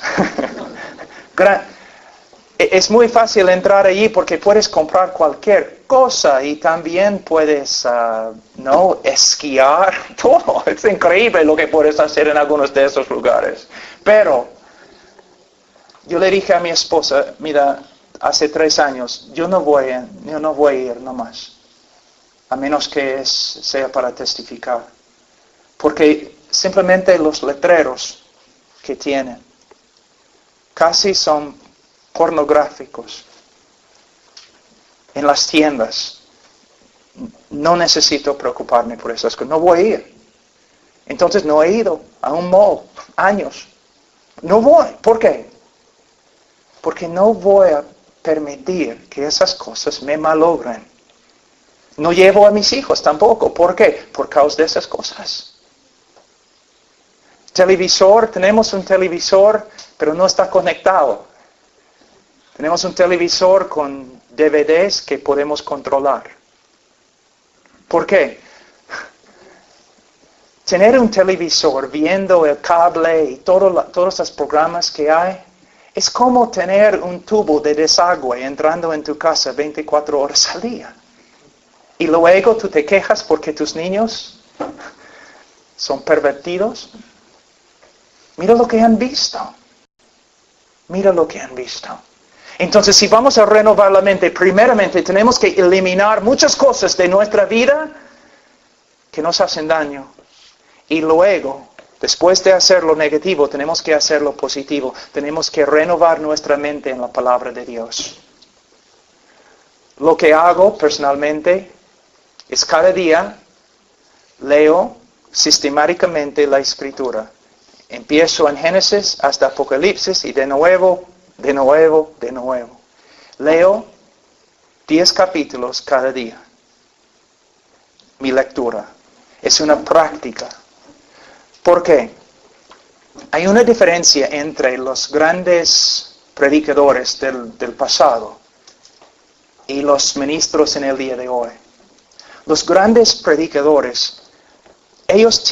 Es muy fácil entrar allí porque puedes comprar cualquier cosa y también puedes, esquiar, todo. Es increíble lo que puedes hacer en algunos de esos lugares. Pero yo le dije a mi esposa, mira, hace 3 años, yo no voy a ir nomás, a menos que sea para testificar. Porque simplemente los letreros que tienen casi son pornográficos. En las tiendas, no necesito preocuparme por esas cosas, no voy a ir. Entonces no he ido a un mall, años. No voy, ¿por qué? Porque no voy a permitir que esas cosas me malogren. No llevo a mis hijos tampoco, ¿por qué? Por causa de esas cosas. Televisor, tenemos un televisor, pero no está conectado. Tenemos un televisor con DVDs que podemos controlar. ¿Por qué? Tener un televisor viendo el cable y todos los programas que hay, es como tener un tubo de desagüe entrando en tu casa 24 horas al día. Y luego tú te quejas porque tus niños son pervertidos. Mira lo que han visto. Mira lo que han visto. Entonces, si vamos a renovar la mente, primeramente tenemos que eliminar muchas cosas de nuestra vida que nos hacen daño. Y luego, después de hacer lo negativo, tenemos que hacer lo positivo. Tenemos que renovar nuestra mente en la palabra de Dios. Lo que hago personalmente es cada día leo sistemáticamente la Escritura. Empiezo en Génesis hasta Apocalipsis y de nuevo. Leo 10 capítulos cada día. Mi lectura. Es una práctica. ¿Por qué? Hay una diferencia entre los grandes predicadores del pasado y los ministros en el día de hoy. Los grandes predicadores, ellos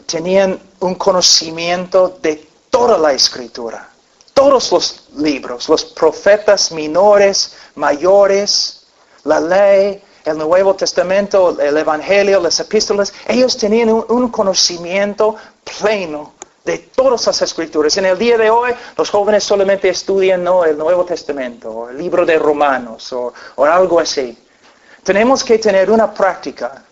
tenían un conocimiento de toda la Escritura. Todos los libros, los profetas menores, mayores, la ley, el Nuevo Testamento, el Evangelio, las epístolas, ellos tenían un conocimiento pleno de todas las Escrituras. En el día de hoy, los jóvenes solamente estudian el Nuevo Testamento, o el libro de Romanos, o algo así. Tenemos que tener una práctica.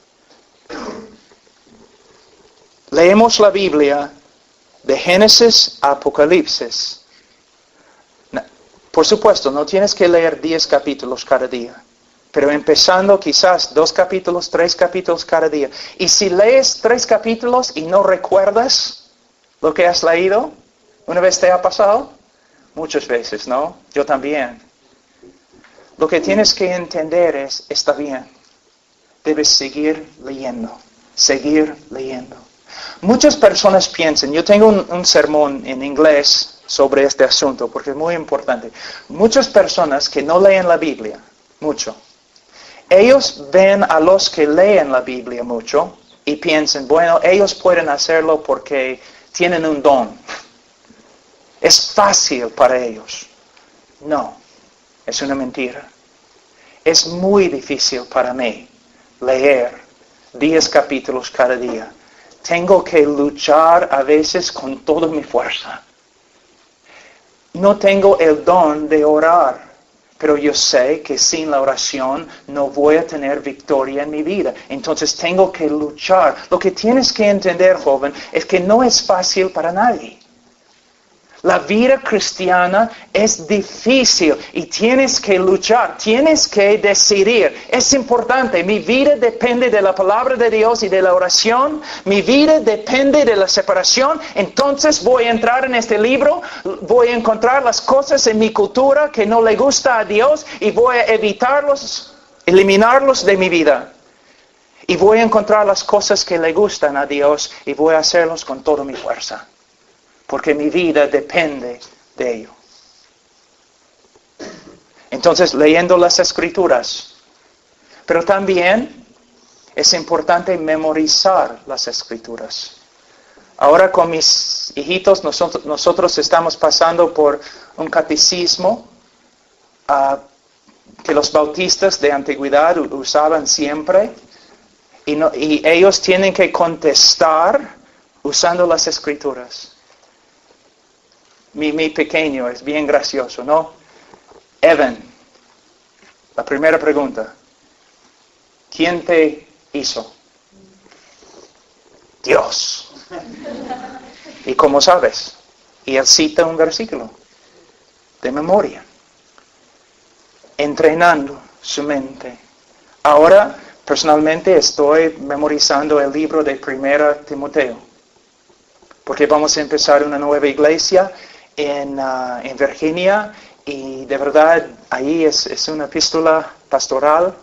Leemos la Biblia de Génesis a Apocalipsis. Por supuesto, no tienes que leer 10 capítulos cada día, pero empezando quizás 2 capítulos, 3 capítulos cada día. Y si lees 3 capítulos y no recuerdas lo que has leído, ¿una vez te ha pasado? Muchas veces, ¿no? Yo también. Lo que tienes que entender está bien, debes seguir leyendo. Muchas personas piensan, yo tengo un sermón en inglés sobre este asunto, porque es muy importante. Muchas personas que no leen la Biblia mucho, ellos ven a los que leen la Biblia mucho y piensan, bueno, ellos pueden hacerlo porque tienen un don. Es fácil para ellos. No, es una mentira. Es muy difícil para mí leer 10 capítulos cada día. Tengo que luchar a veces con toda mi fuerza. No tengo el don de orar, pero yo sé que sin la oración no voy a tener victoria en mi vida. Entonces tengo que luchar. Lo que tienes que entender, joven, es que no es fácil para nadie. La vida cristiana es difícil y tienes que luchar, tienes que decidir. Es importante, mi vida depende de la palabra de Dios y de la oración. Mi vida depende de la separación. Entonces voy a entrar en este libro, voy a encontrar las cosas en mi cultura que no le gusta a Dios y voy a eliminarlos de mi vida. Y voy a encontrar las cosas que le gustan a Dios y voy a hacerlos con toda mi fuerza. Porque mi vida depende de ello. Entonces, leyendo las Escrituras. Pero también es importante memorizar las Escrituras. Ahora con mis hijitos, nosotros estamos pasando por un catecismo que los bautistas de antigüedad usaban siempre, y ellos tienen que contestar usando las escrituras. Mi pequeño es bien gracioso, ¿no? Evan, la primera pregunta. ¿Quién te hizo? Dios. ¿Y cómo sabes? Y él cita un versículo de memoria, entrenando su mente. Ahora, personalmente, estoy memorizando el libro de 1 Timoteo, porque vamos a empezar una nueva iglesia en Virginia, y de verdad, ahí es una epístola pastoral,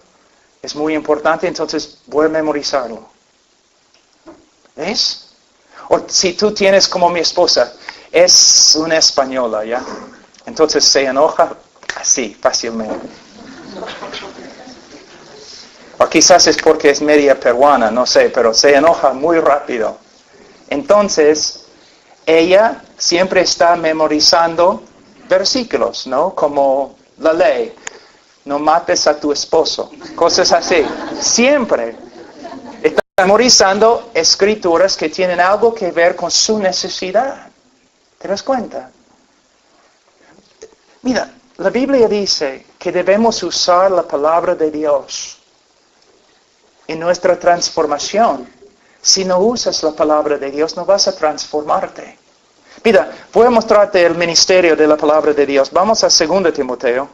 es muy importante, entonces voy a memorizarlo. ¿Ves? O si tú tienes como mi esposa, es una española, ¿ya? Entonces se enoja así, fácilmente. O quizás es porque es media peruana, no sé, pero se enoja muy rápido. Entonces, ella siempre está memorizando versículos, ¿no? Como la ley, no mates a tu esposo, cosas así. Siempre está memorizando escrituras que tienen algo que ver con su necesidad. ¿Te das cuenta? Mira, la Biblia dice que debemos usar la palabra de Dios en nuestra transformación. Si no usas la palabra de Dios, no vas a transformarte. Mira, voy a mostrarte el ministerio de la palabra de Dios. Vamos a 2 Timoteo.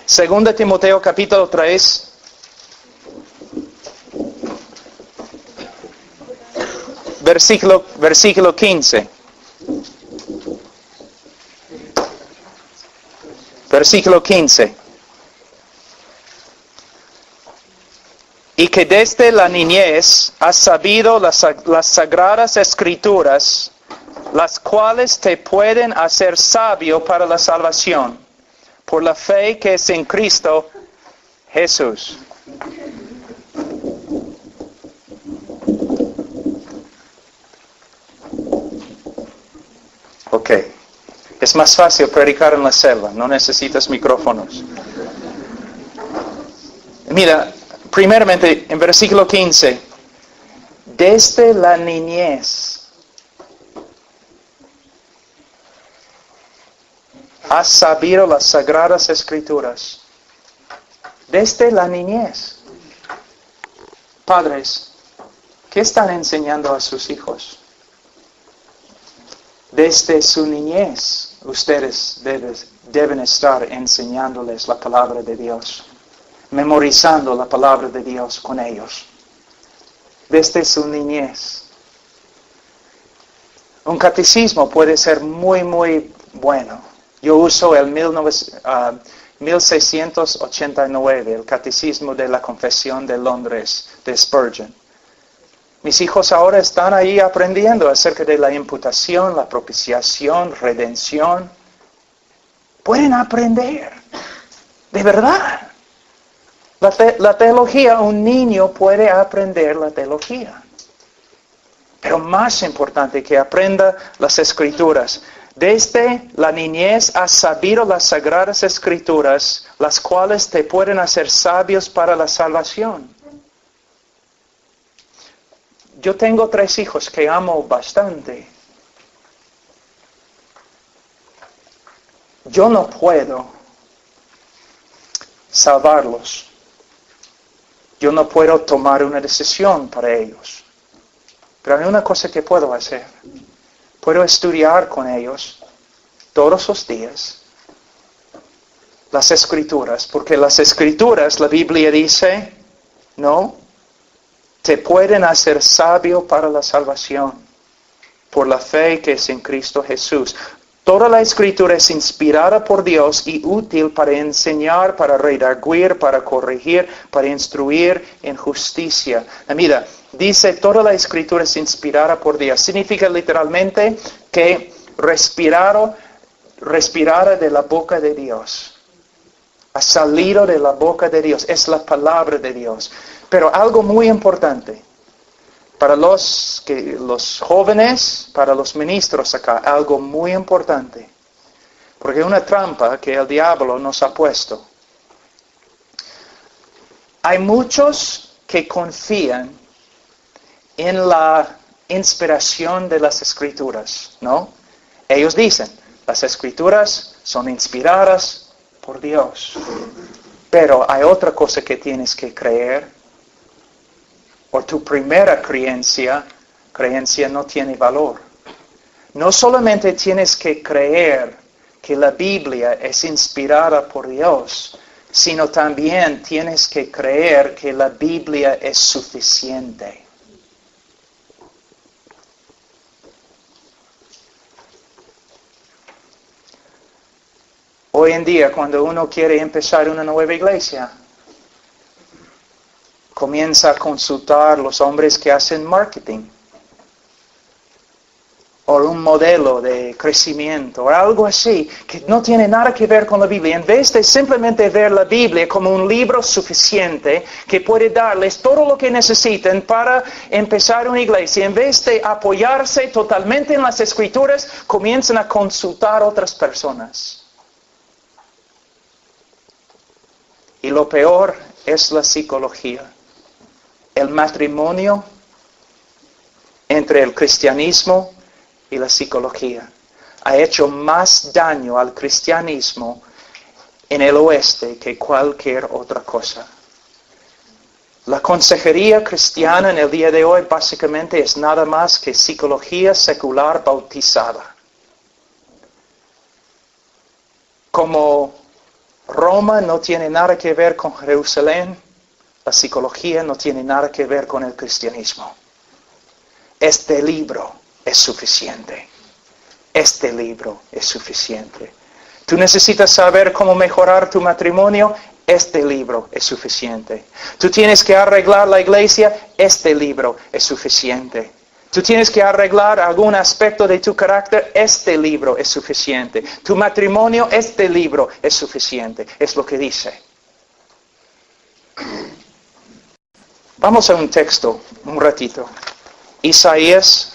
2 Timoteo capítulo 3. Versículo 15. Versículo 15. Y que desde la niñez has sabido las sagradas escrituras, las cuales te pueden hacer sabio para la salvación, por la fe que es en Cristo Jesús. Ok. Es más fácil predicar en la selva, no necesitas micrófonos. Mira, primeramente, en versículo 15, desde la niñez has sabido las sagradas escrituras. Desde la niñez. Padres, ¿qué están enseñando a sus hijos? Desde su niñez, ustedes deben estar enseñándoles la palabra de Dios, memorizando la palabra de Dios con ellos. Desde su niñez. Un catecismo puede ser muy, muy bueno. Yo uso el 1689, el Catecismo de la Confesión de Londres, de Spurgeon. Mis hijos ahora están ahí aprendiendo acerca de la imputación, la propiciación, redención. Pueden aprender, de verdad. La teología, un niño puede aprender la teología. Pero más importante que aprenda las escrituras. Desde la niñez has sabido las sagradas escrituras, las cuales te pueden hacer sabios para la salvación. Yo tengo 3 hijos que amo bastante. Yo no puedo salvarlos. Yo no puedo tomar una decisión para ellos. Pero hay una cosa que puedo hacer. Puedo estudiar con ellos todos los días las escrituras, porque las escrituras, la Biblia dice, no, te pueden hacer sabio para la salvación, por la fe que es en Cristo Jesús. Toda la escritura es inspirada por Dios y útil para enseñar, para redarguir, para corregir, para instruir en justicia. Mira, dice toda la escritura es inspirada por Dios. Significa literalmente que respirada de la boca de Dios. Ha salido de la boca de Dios. Es la palabra de Dios. Pero algo muy importante. Para los jóvenes, para los ministros acá, algo muy importante. Porque una trampa que el diablo nos ha puesto. Hay muchos que confían en la inspiración de las Escrituras, ¿no? Ellos dicen, las Escrituras son inspiradas por Dios. Pero hay otra cosa que tienes que creer. O tu primera creencia no tiene valor. No solamente tienes que creer que la Biblia es inspirada por Dios, sino también tienes que creer que la Biblia es suficiente. Hoy en día, cuando uno quiere empezar una nueva iglesia, comienza a consultar los hombres que hacen marketing, o un modelo de crecimiento, o algo así, que no tiene nada que ver con la Biblia. En vez de simplemente ver la Biblia como un libro suficiente que puede darles todo lo que necesitan para empezar una iglesia, en vez de apoyarse totalmente en las Escrituras, comienzan a consultar a otras personas. Y lo peor es la psicología. El matrimonio entre el cristianismo y la psicología ha hecho más daño al cristianismo en el oeste que cualquier otra cosa. La consejería cristiana en el día de hoy básicamente es nada más que psicología secular bautizada. Como Roma no tiene nada que ver con Jerusalén, la psicología no tiene nada que ver con el cristianismo. Este libro es suficiente. Este libro es suficiente. ¿Tú necesitas saber cómo mejorar tu matrimonio? Este libro es suficiente. ¿Tú tienes que arreglar la iglesia? Este libro es suficiente. ¿Tú tienes que arreglar algún aspecto de tu carácter? Este libro es suficiente. ¿Tu matrimonio? Este libro es suficiente. Es lo que dice. Vamos a un texto, un ratito. Isaías.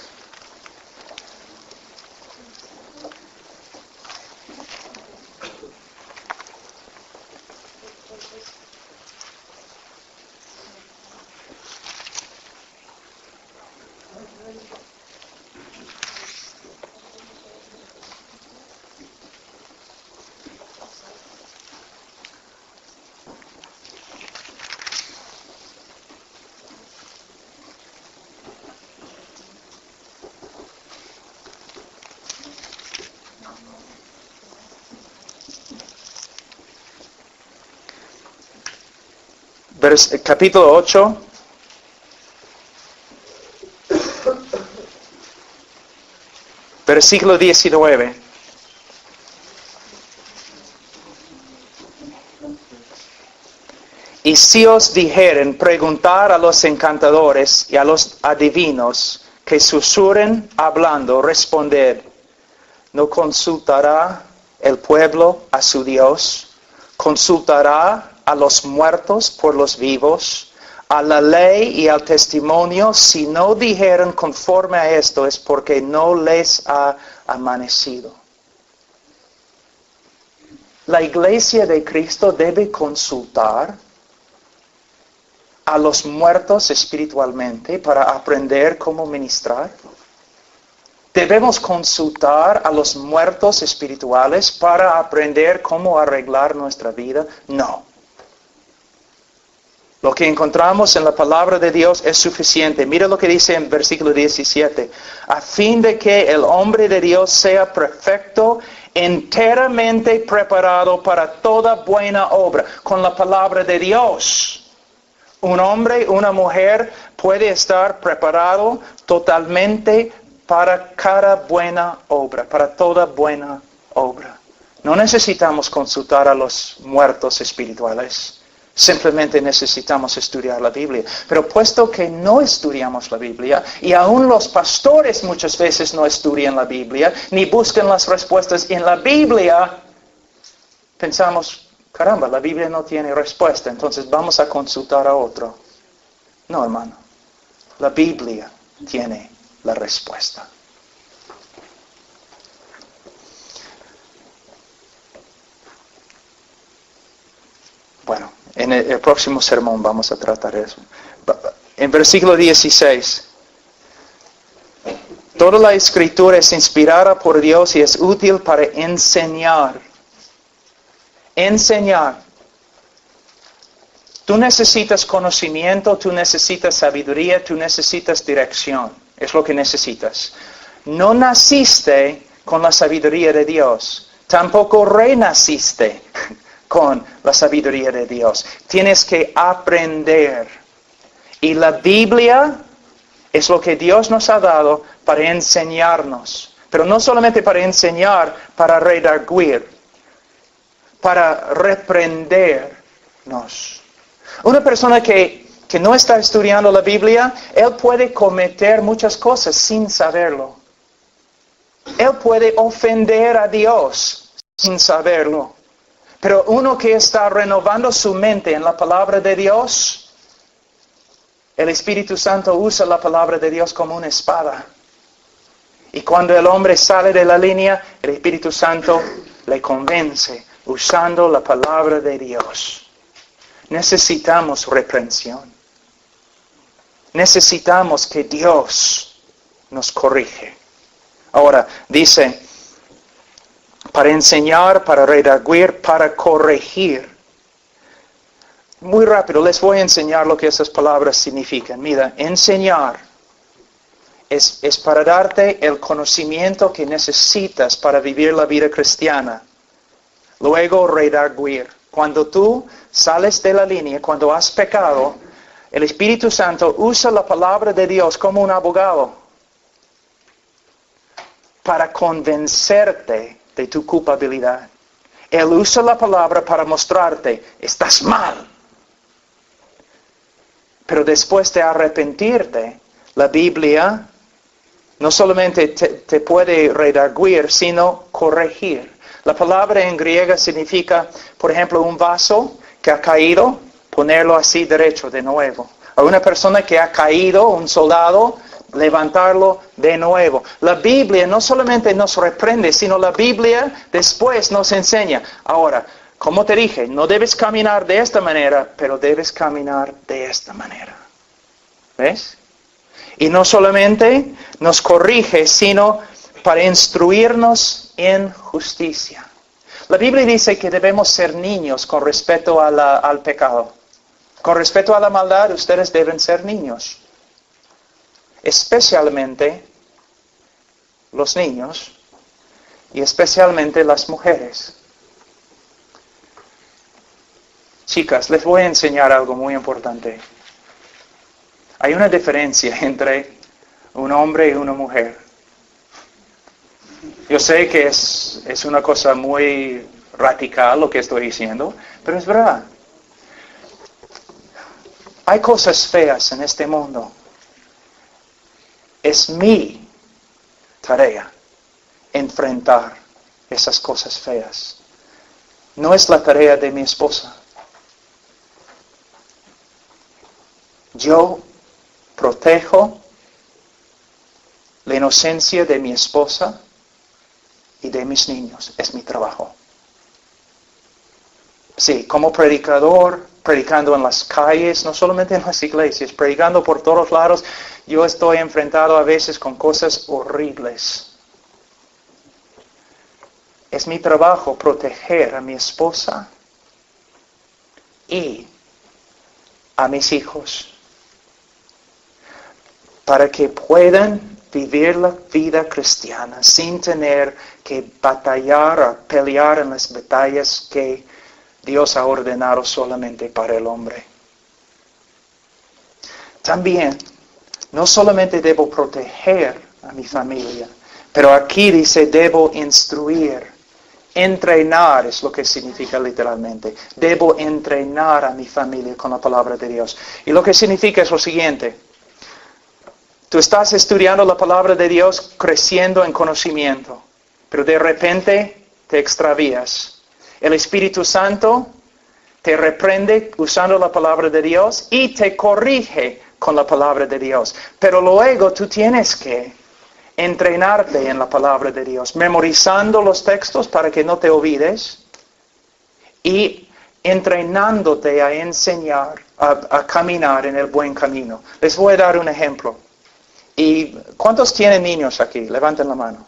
Capítulo 8. Versículo 19. Y si os dijeren preguntar a los encantadores y a los adivinos que susurren hablando, responded, ¿no consultará el pueblo a su Dios? ¿Consultará a los muertos por los vivos? A la ley y al testimonio, si no dijeron conforme a esto, es porque no les ha amanecido. La iglesia de Cristo debe consultar a los muertos espiritualmente para aprender cómo ministrar. ¿Debemos consultar a los muertos espirituales para aprender cómo arreglar nuestra vida? No. Lo que encontramos en la palabra de Dios es suficiente. Mira lo que dice en versículo 17. A fin de que el hombre de Dios sea perfecto, enteramente preparado para toda buena obra. Con la palabra de Dios, un hombre, una mujer puede estar preparado totalmente para cada buena obra, para toda buena obra. No necesitamos consultar a los muertos espirituales. Simplemente necesitamos estudiar la Biblia. Pero puesto que no estudiamos la Biblia, y aún los pastores muchas veces no estudian la Biblia, ni buscan las respuestas en la Biblia, pensamos, caramba, la Biblia no tiene respuesta, entonces vamos a consultar a otro. No, hermano. La Biblia tiene la respuesta. Bueno, en el próximo sermón vamos a tratar eso. En versículo 16. Toda la Escritura es inspirada por Dios y es útil para enseñar. Enseñar. Tú necesitas conocimiento, tú necesitas sabiduría, tú necesitas dirección. Es lo que necesitas. No naciste con la sabiduría de Dios. Tampoco renaciste con la sabiduría de Dios. Tienes que aprender. Y la Biblia es lo que Dios nos ha dado para enseñarnos. Pero no solamente para enseñar, para redarguir, para reprendernos. Una persona que no está estudiando la Biblia, él puede cometer muchas cosas sin saberlo. Él puede ofender a Dios sin saberlo. Pero uno que está renovando su mente en la palabra de Dios, el Espíritu Santo usa la palabra de Dios como una espada. Y cuando el hombre sale de la línea, el Espíritu Santo le convence usando la palabra de Dios. Necesitamos reprensión. Necesitamos que Dios nos corrige. Ahora, dice, para enseñar, para redarguir, para corregir. Muy rápido, les voy a enseñar lo que esas palabras significan. Mira, enseñar es para darte el conocimiento que necesitas para vivir la vida cristiana. Luego, redarguir. Cuando tú sales de la línea, cuando has pecado, el Espíritu Santo usa la palabra de Dios como un abogado para convencerte de tu culpabilidad. Él usa la palabra para mostrarte, estás mal. Pero después de arrepentirte, la Biblia no solamente te puede redarguir, sino corregir. La palabra en griega significa, por ejemplo, un vaso que ha caído, ponerlo así derecho de nuevo. A una persona que ha caído, un soldado, levantarlo de nuevo. La Biblia no solamente nos reprende, sino la Biblia después nos enseña. Ahora, como te dije, no debes caminar de esta manera, pero debes caminar de esta manera. ¿Ves? Y no solamente nos corrige, sino para instruirnos en justicia. La Biblia dice que debemos ser niños con respecto al pecado. Con respecto a la maldad, ustedes deben ser niños. Especialmente los niños y especialmente las mujeres. Chicas, les voy a enseñar algo muy importante. Hay una diferencia entre un hombre y una mujer. Yo sé que es una cosa muy radical lo que estoy diciendo, pero es verdad. Hay cosas feas en este mundo. Es mi tarea enfrentar esas cosas feas. No es la tarea de mi esposa. Yo protejo la inocencia de mi esposa y de mis niños. Es mi trabajo. Sí, como predicador, predicando en las calles, no solamente en las iglesias, predicando por todos lados, yo estoy enfrentado a veces con cosas horribles. Es mi trabajo proteger a mi esposa y a mis hijos para que puedan vivir la vida cristiana sin tener que batallar o pelear en las batallas que Dios ha ordenado solamente para el hombre. También, no solamente debo proteger a mi familia, pero aquí dice debo instruir. Entrenar es lo que significa literalmente. Debo entrenar a mi familia con la palabra de Dios. Y lo que significa es lo siguiente. Tú estás estudiando la palabra de Dios, creciendo en conocimiento, pero de repente te extravías. El Espíritu Santo te reprende usando la palabra de Dios y te corrige con la palabra de Dios. Pero luego tú tienes que entrenarte en la palabra de Dios, memorizando los textos para que no te olvides y entrenándote a enseñar, a caminar en el buen camino. Les voy a dar un ejemplo. ¿Y cuántos tienen niños aquí? Levanten la mano.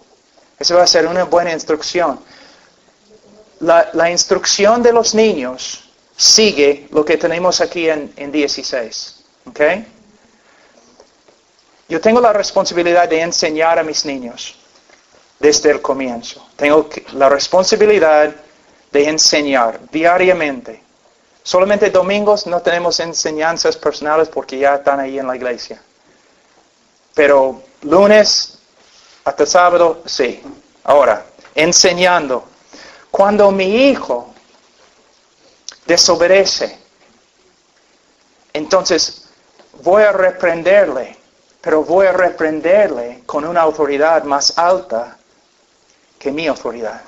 Eso va a ser una buena instrucción. La instrucción de los niños sigue lo que tenemos aquí en 16. ¿Ok? Yo tengo la responsabilidad de enseñar a mis niños desde el comienzo. Tengo la responsabilidad de enseñar diariamente. Solamente domingos no tenemos enseñanzas personales porque ya están ahí en la iglesia. Pero lunes hasta sábado, sí. Ahora, enseñando. Cuando mi hijo desobedece, entonces voy a reprenderle, pero voy a reprenderle con una autoridad más alta que mi autoridad.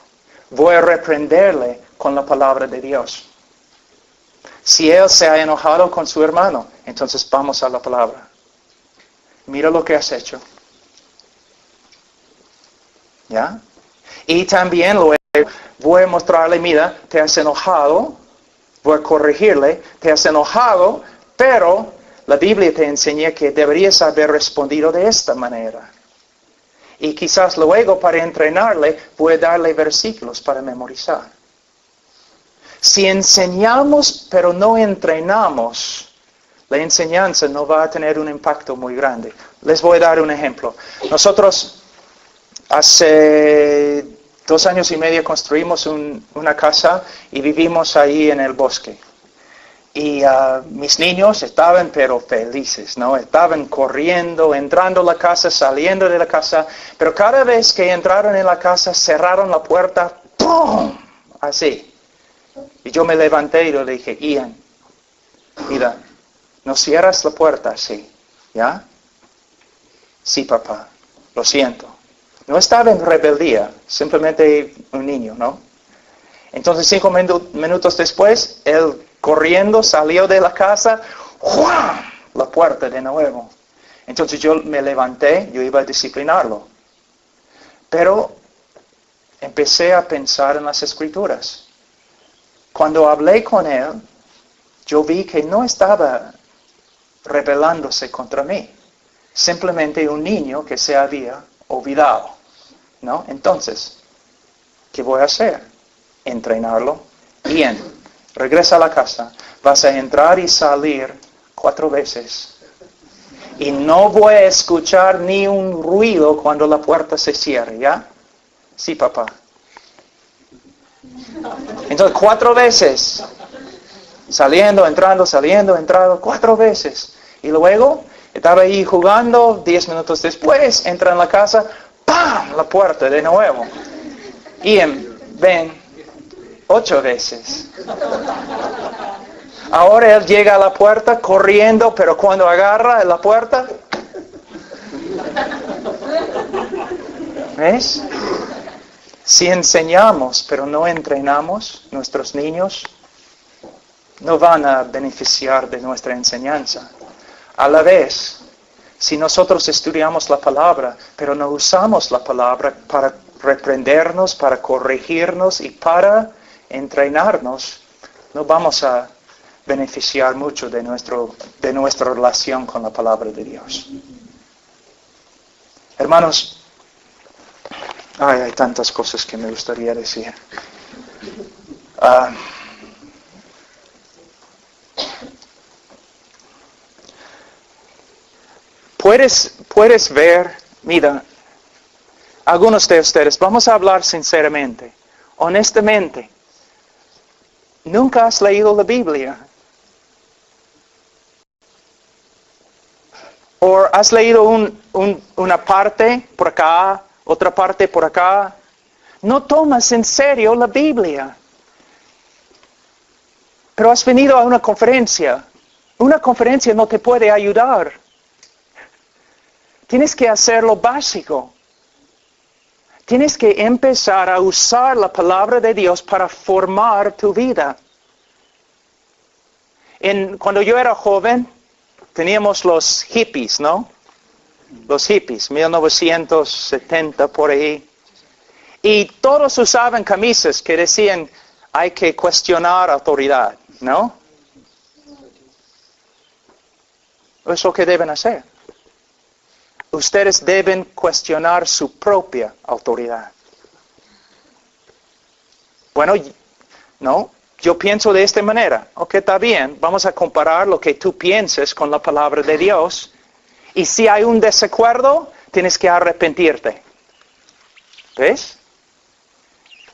Voy a reprenderle con la palabra de Dios. Si él se ha enojado con su hermano, entonces vamos a la palabra. Mira lo que has hecho. ¿Ya? Y también luego voy a mostrarle, mira, te has enojado, voy a corregirle, te has enojado, pero la Biblia te enseña que deberías haber respondido de esta manera. Y quizás luego para entrenarle voy a darle versículos para memorizar. Si enseñamos pero no entrenamos, la enseñanza no va a tener un impacto muy grande. Les voy a dar un ejemplo. Nosotros hace 2 años y medio construimos una casa y vivimos ahí en el bosque. Y mis niños estaban pero felices, ¿no? Estaban corriendo, entrando a la casa, saliendo de la casa. Pero cada vez que entraron en la casa, cerraron la puerta, ¡pum! Así. Y yo me levanté y le dije, Ian, mira, no cierras la puerta así, ¿ya? Sí, papá, lo siento. No estaba en rebeldía, simplemente un niño, ¿no? Entonces 5 minutos después, él corriendo salió de la casa, ¡juam! La puerta de nuevo. Entonces yo me levanté, yo iba a disciplinarlo. Pero empecé a pensar en las Escrituras. Cuando hablé con él, yo vi que no estaba rebelándose contra mí. Simplemente un niño que se había olvidado, ¿no? Entonces, ¿qué voy a hacer? Entrenarlo. Bien, regresa a la casa. Vas a entrar y salir 4 veces. Y no voy a escuchar ni un ruido cuando la puerta se cierre, ¿ya? Sí, papá. Entonces 4 veces. Saliendo, entrando, 4 veces. Y luego estaba ahí jugando, 10 minutos después, entra en la casa, ¡pam! La puerta de nuevo. Y ven, 8 veces. Ahora él llega a la puerta corriendo, pero cuando agarra la puerta, ¿ves? Si enseñamos, pero no entrenamos, nuestros niños no van a beneficiar de nuestra enseñanza. A la vez, si nosotros estudiamos la palabra, pero no usamos la palabra para reprendernos, para corregirnos y para entrenarnos, no vamos a beneficiar mucho de nuestra relación con la palabra de Dios. Hermanos, hay tantas cosas que me gustaría decir. Puedes ver, mira, algunos de ustedes, vamos a hablar sinceramente, honestamente, ¿nunca has leído la Biblia? ¿O has leído una parte por acá, otra parte por acá? No tomas en serio la Biblia. Pero has venido a una conferencia. Una conferencia no te puede ayudar. Tienes que hacer lo básico. Tienes que empezar a usar la palabra de Dios para formar tu vida. Cuando yo era joven, teníamos los hippies, ¿no? Los hippies, 1970 por ahí. Y todos usaban camisas que decían, hay que cuestionar autoridad, ¿no? Eso es lo que deben hacer. Ustedes deben cuestionar su propia autoridad. Bueno, no, yo pienso de esta manera. Ok, está bien, vamos a comparar lo que tú pienses con la palabra de Dios. Y si hay un desacuerdo, tienes que arrepentirte. ¿Ves?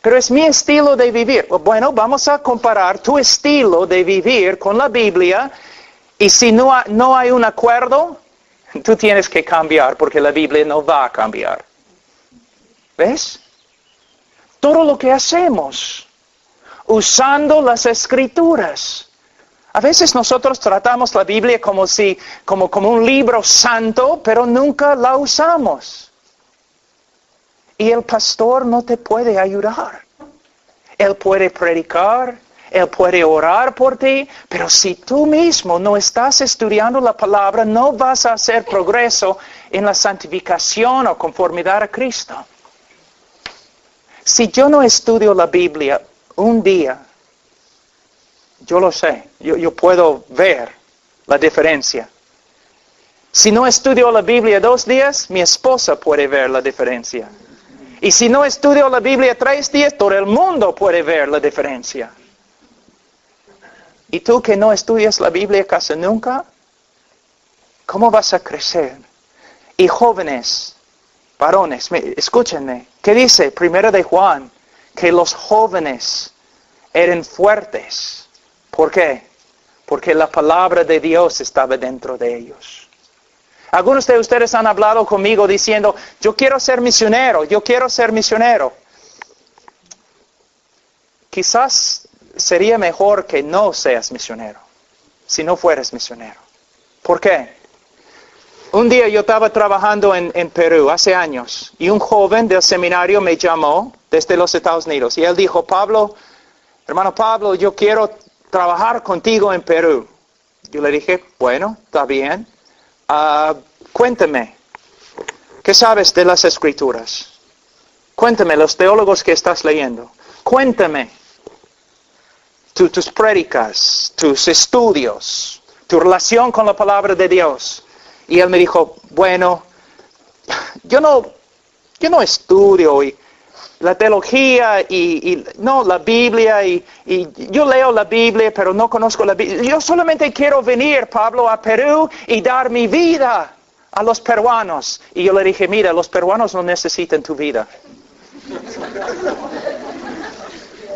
Pero es mi estilo de vivir. Bueno, vamos a comparar tu estilo de vivir con la Biblia. Y si no hay un acuerdo, tú tienes que cambiar porque la Biblia no va a cambiar. ¿Ves? Todo lo que hacemos, usando las Escrituras. A veces nosotros tratamos la Biblia como un libro santo, pero nunca la usamos. Y el pastor no te puede ayudar. Él puede predicar, él puede orar por ti, pero si tú mismo no estás estudiando la palabra, no vas a hacer progreso en la santificación o conformidad a Cristo. Si yo no estudio la Biblia un día, yo lo sé, yo puedo ver la diferencia. Si no estudio la Biblia 2 días, mi esposa puede ver la diferencia. Y si no estudio la Biblia 3 días, todo el mundo puede ver la diferencia. ¿Y tú que no estudias la Biblia casi nunca? ¿Cómo vas a crecer? Y jóvenes, varones, escúchenme. ¿Qué dice 1 de Juan? Que los jóvenes eran fuertes. ¿Por qué? Porque la palabra de Dios estaba dentro de ellos. Algunos de ustedes han hablado conmigo diciendo, yo quiero ser misionero, yo quiero ser misionero. Quizás sería mejor que no seas misionero, si no fueras misionero. ¿Por qué? Un día yo estaba trabajando en Perú, hace años, y un joven del seminario me llamó desde los Estados Unidos. Y él dijo, hermano Pablo, yo quiero trabajar contigo en Perú. Yo le dije, bueno, está bien. Cuéntame, ¿qué sabes de las Escrituras? Cuéntame los teólogos que estás leyendo. Cuéntame tus prédicas, tus estudios, tu relación con la palabra de Dios. Y él me dijo, bueno, yo no estudio la teología y la Biblia y yo leo la Biblia pero no conozco la Biblia. Yo solamente quiero venir, Pablo, a Perú y dar mi vida a los peruanos. Y yo le dije, mira, los peruanos no necesitan tu vida.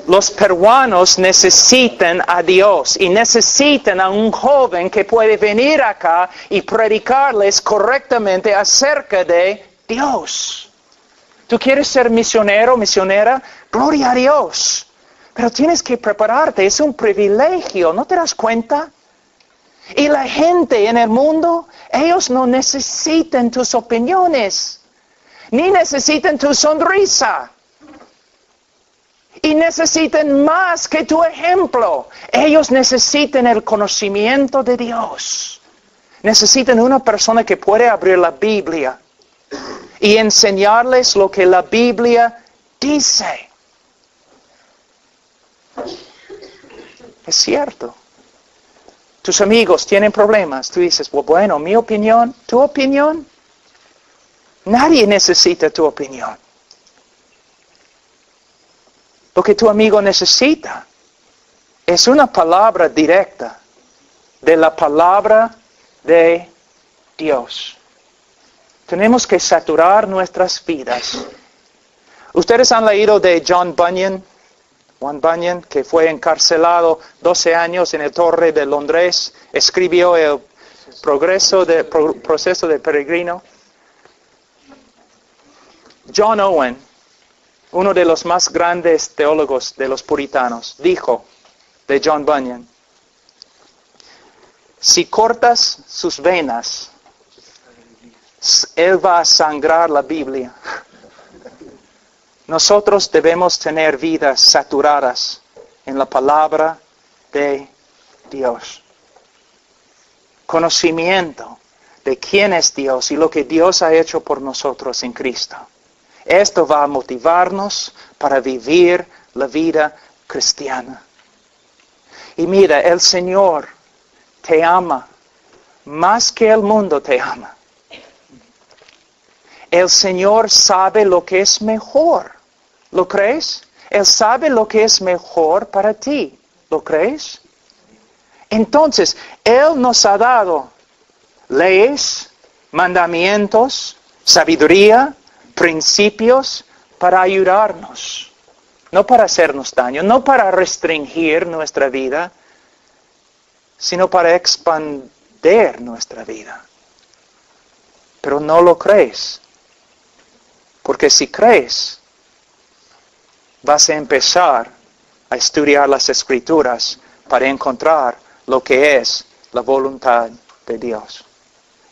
Los peruanos necesitan a Dios y necesitan a un joven que puede venir acá y predicarles correctamente acerca de Dios. ¿Tú quieres ser misionero, misionera? Gloria a Dios. Pero tienes que prepararte, es un privilegio, ¿no te das cuenta? Y la gente en el mundo, ellos no necesitan tus opiniones, ni necesitan tu sonrisa. Y necesitan más que tu ejemplo. Ellos necesitan el conocimiento de Dios. Necesitan una persona que puede abrir la Biblia y enseñarles lo que la Biblia dice. Es cierto. Tus amigos tienen problemas. Tú dices, bueno, mi opinión, tu opinión. Nadie necesita tu opinión. Lo que tu amigo necesita es una palabra directa de la palabra de Dios. Tenemos que saturar nuestras vidas. Ustedes han leído de John Bunyan, que fue encarcelado 12 años en la Torre de Londres, escribió el proceso de peregrino. John Owen, uno de los más grandes teólogos de los puritanos, dijo de John Bunyan, si cortas sus venas, él va a sangrar la Biblia. Nosotros debemos tener vidas saturadas en la palabra de Dios. conocimiento de quién es Dios y lo que Dios ha hecho por nosotros en Cristo. Esto va a motivarnos para vivir la vida cristiana. Y mira, el Señor te ama más que el mundo te ama. El Señor sabe lo que es mejor. ¿Lo crees? Él sabe lo que es mejor para ti. ¿Lo crees? Entonces, Él nos ha dado leyes, mandamientos, sabiduría, principios para ayudarnos. No para hacernos daño, no para restringir nuestra vida, sino para expandir nuestra vida. Pero no lo crees. Porque si crees, vas a empezar a estudiar las Escrituras para encontrar lo que es la voluntad de Dios.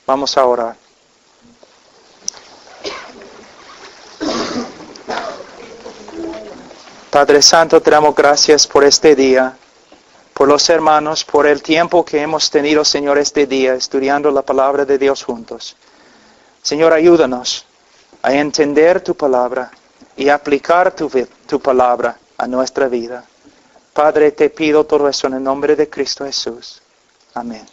Vamos a orar. Padre Santo, te damos gracias por este día, por los hermanos, por el tiempo que hemos tenido, Señor, este día, estudiando la palabra de Dios juntos. Señor, ayúdanos a entender tu palabra y aplicar tu palabra a nuestra vida. Padre, te pido todo eso en el nombre de Cristo Jesús. Amén.